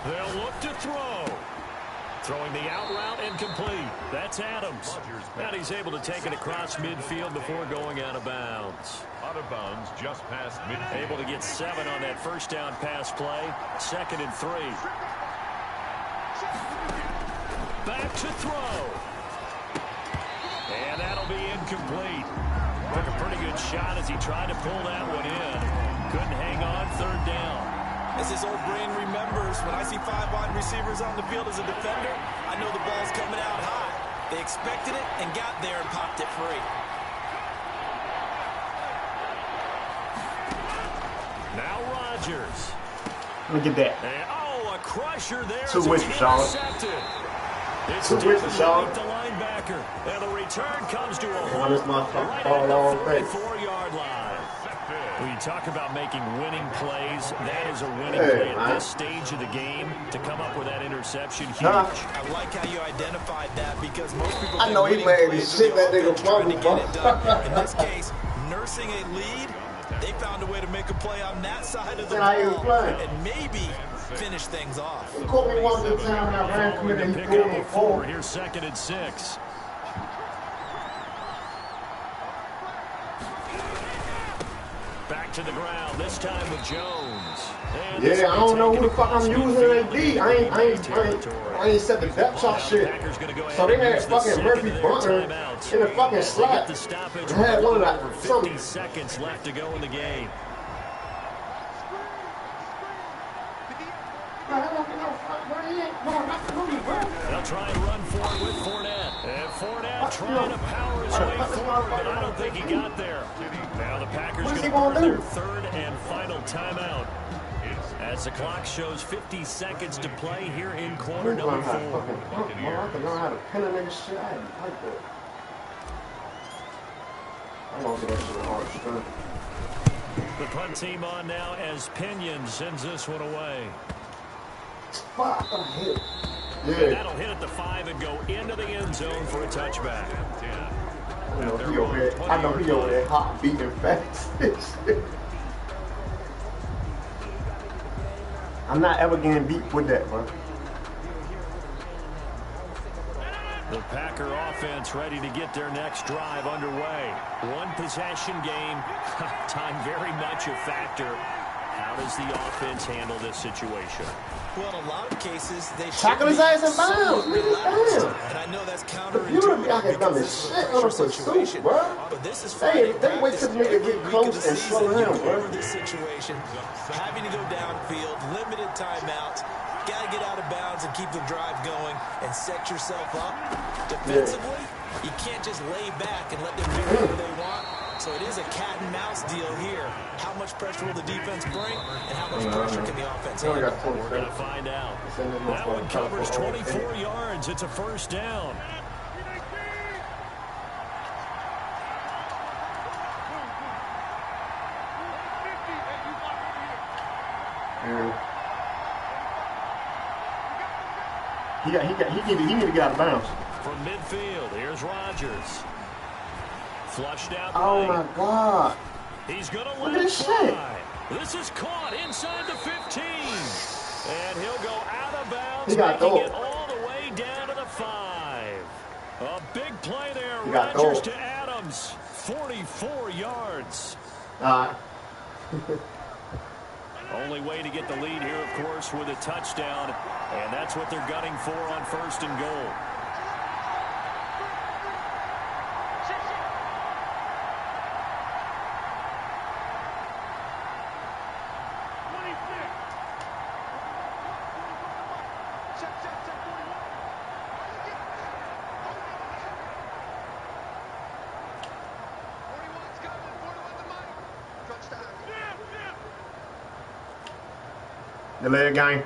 Speaker 1: They'll look to throw. Throwing the out route incomplete. That's Adams. And he's able to take it across midfield before going out of bounds.
Speaker 2: Out of bounds just past midfield.
Speaker 1: Able to get 7 on that first down pass play. 2nd and 3. Back to throw. And that'll be incomplete. Took a pretty good shot as he tried to pull that one in. Couldn't hang on 3rd down.
Speaker 3: As his old brain remembers, when I see 5 wide receivers on the field as a defender, I know the ball's coming out high. They expected it and got there and popped it free.
Speaker 1: Now Rodgers.
Speaker 5: Let me get that.
Speaker 1: And, a crusher there.
Speaker 5: Two
Speaker 1: as
Speaker 5: with
Speaker 1: it's
Speaker 5: you, Charlotte.
Speaker 1: intercepted. It's
Speaker 5: Two with you, Charlotte.
Speaker 1: the linebacker. And the return comes to a
Speaker 5: Oh, this motherfucker
Speaker 1: right
Speaker 5: fall
Speaker 1: at
Speaker 5: all
Speaker 1: the
Speaker 5: day.
Speaker 1: 44-yard line. When you talk about making winning plays, that is a winning
Speaker 5: Hey,
Speaker 1: play at
Speaker 5: man.
Speaker 1: this stage of the game. To come up with that interception, huge.
Speaker 5: Huh?
Speaker 3: I like how you identified that because most people
Speaker 5: I
Speaker 3: think
Speaker 5: know he
Speaker 3: winning
Speaker 5: mad
Speaker 3: plays
Speaker 5: as shit,
Speaker 3: are the
Speaker 5: that nigga
Speaker 3: offense trying to
Speaker 5: fumble,
Speaker 3: get it done. In this case, nursing a lead, they found a way to make a play on that side of the
Speaker 5: Then how you
Speaker 3: ball
Speaker 5: playing?
Speaker 3: and maybe finish things off.
Speaker 5: He caught me one good time when I ran through it and he
Speaker 1: Pick
Speaker 5: pulled
Speaker 1: up
Speaker 5: me
Speaker 1: a 4.
Speaker 5: forward.
Speaker 1: Here's 2nd and 6. Back to the ground, this time with Jones. And this
Speaker 5: Yeah, I
Speaker 1: will
Speaker 5: don't know
Speaker 1: take
Speaker 5: who
Speaker 1: it
Speaker 5: the fuck I'm
Speaker 1: across
Speaker 5: using
Speaker 1: midfield
Speaker 5: in AD. I ain't set the depth chart shit.
Speaker 1: Packers gonna go
Speaker 5: So
Speaker 1: ahead
Speaker 5: they
Speaker 1: and
Speaker 5: had
Speaker 1: use the
Speaker 5: fucking
Speaker 1: second
Speaker 5: Murphy
Speaker 1: of their
Speaker 5: Bunter
Speaker 1: timeouts.
Speaker 5: in the fucking
Speaker 1: They get
Speaker 5: slot.
Speaker 1: the stoppage.
Speaker 5: They had one of
Speaker 1: over
Speaker 5: that
Speaker 1: 50
Speaker 5: something.
Speaker 1: seconds left to go in the game. They'll try and run forward with Fournette. And Fournette trying to power his way forward, but I don't think he got there. Now the Packers
Speaker 5: What is he
Speaker 1: going to
Speaker 5: gonna
Speaker 1: earn
Speaker 5: do?
Speaker 1: their 3rd and final timeout. As the clock shows 50 seconds to play here in quarter number 4.
Speaker 5: I can learn how to pin a nigga shit. I didn't like that. I'm gonna get that shit hard strength.
Speaker 1: The punt team on now as Pinion sends this one away.
Speaker 5: Fuck, I hit.
Speaker 1: And
Speaker 5: Yeah.
Speaker 1: that'll hit at the 5 and go into the end zone for a touchback.
Speaker 5: I know he over there hot beating fast. I'm not ever getting beat with that, bro.
Speaker 1: The Packer offense ready to get their next drive underway. One possession game, time very much a factor. How does the offense handle this situation?
Speaker 4: Well, in a lot of cases, they should
Speaker 5: tackle his ass in bounds.
Speaker 4: relaxed.
Speaker 5: Damn.
Speaker 4: And I know that's
Speaker 5: You would be out here
Speaker 4: counterintuitive
Speaker 5: done
Speaker 4: because
Speaker 5: this
Speaker 4: this is a
Speaker 5: shit on a
Speaker 4: pressure
Speaker 5: pursuit,
Speaker 4: situation.
Speaker 5: bro.
Speaker 4: But this is
Speaker 5: They wait till the nigga get close and slow down, bro.
Speaker 4: over this situation, having to go downfield, limited timeouts, got to get out of bounds and keep the drive going and set yourself up. Defensively, you can't just lay back and let them do whatever they want. So it is a cat and mouse deal here. How much pressure will the defense bring, and how much pressure can the offense handle?
Speaker 1: We're going to find out. That one covers 24 yards. It's a first down.
Speaker 5: He need to get out of bounds.
Speaker 1: From midfield, here's Rodgers. Flushed out.
Speaker 5: Oh my God.
Speaker 1: He's going to
Speaker 5: Look
Speaker 1: let
Speaker 5: at
Speaker 1: it
Speaker 5: this shit.
Speaker 1: fly. This is caught inside the 15. And he'll go out of bounds,
Speaker 5: He got
Speaker 1: making
Speaker 5: thrown.
Speaker 1: it all the way down to the 5. A big play there.
Speaker 5: He got
Speaker 1: Rodgers
Speaker 5: thrown.
Speaker 1: to Adams. 44 yards. Only way to get the lead here, of course, with a touchdown. And that's what they're gunning for on 1st and goal.
Speaker 5: The leg game.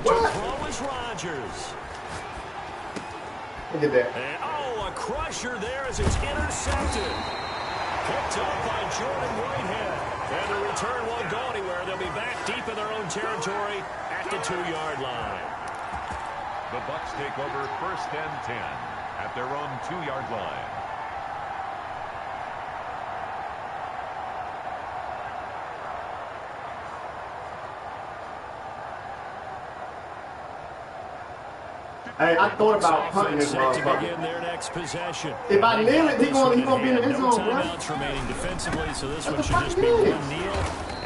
Speaker 1: What? Throw is Rodgers.
Speaker 5: Look at that.
Speaker 1: And, a crusher there as it's intercepted. Picked up by Jordan Whitehead. And the return won't go anywhere. They'll be back deep in their own territory at the 2-yard line.
Speaker 2: The Bucs take over 1st and 10 at their own 2-yard line.
Speaker 5: Hey, I thought about punting this
Speaker 1: Set to
Speaker 5: motherfucker.
Speaker 1: begin their next possession.
Speaker 5: If I nail it, he gonna be in the end
Speaker 1: No
Speaker 5: zone, bro.
Speaker 1: timeouts remaining defensively, so this
Speaker 5: What
Speaker 1: one
Speaker 5: the
Speaker 1: should
Speaker 5: fuck
Speaker 1: just
Speaker 5: it
Speaker 1: be
Speaker 5: is?
Speaker 1: one kneel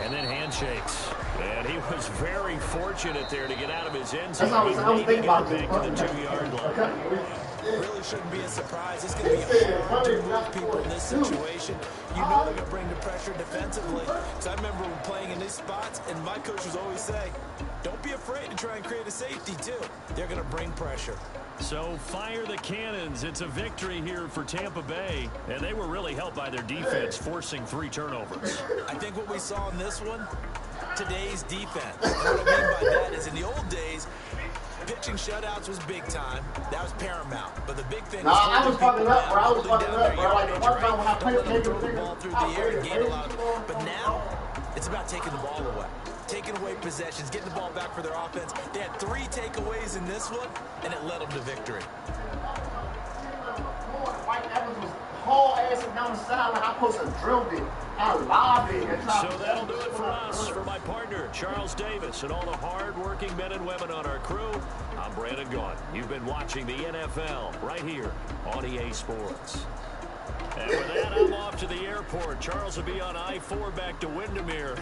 Speaker 1: and then handshakes. And he was very fortunate there to get out of his end zone.
Speaker 5: That's what I was thinking about
Speaker 1: He
Speaker 5: this
Speaker 1: back to the
Speaker 5: punting.
Speaker 1: 2-yard line.
Speaker 4: Really shouldn't be a surprise. It's going to be hard to move people in this situation. You know they're going to bring the pressure defensively. So I remember playing in these spots, and my coach was always say, don't be afraid to try and create a safety, too. They're going to bring pressure.
Speaker 1: So fire the cannons. It's a victory here for Tampa Bay. And they were really helped by their defense, forcing 3 turnovers.
Speaker 4: I think what we saw in this one, today's defense. What I mean by that is in the old days, pitching shutouts was big time. That was paramount. But the big thing was
Speaker 5: I was fucking up, bro. I was
Speaker 4: holding
Speaker 5: fucking
Speaker 4: down
Speaker 5: up,
Speaker 4: their
Speaker 5: bro. Like the
Speaker 4: yardage,
Speaker 5: one time when I played
Speaker 4: Don't let them throw the
Speaker 5: niggas,
Speaker 4: ball through the air and gain a lot of. But now, it's about taking the ball away. Taking away possessions, getting the ball back for their offense. They had 3 takeaways in this one, and it led them to victory.
Speaker 5: White Evans was haul assing down the sideline. I supposed to drilled it. I lobbed it.
Speaker 1: So that'll do it for us. For my partner, Charles Davis, and all the hard-working men and women on our crew, I'm Brandon Gaughan. You've been watching the NFL right here on EA Sports. And with that, I'm off to the airport. Charles will be on I-4 back to Windermere.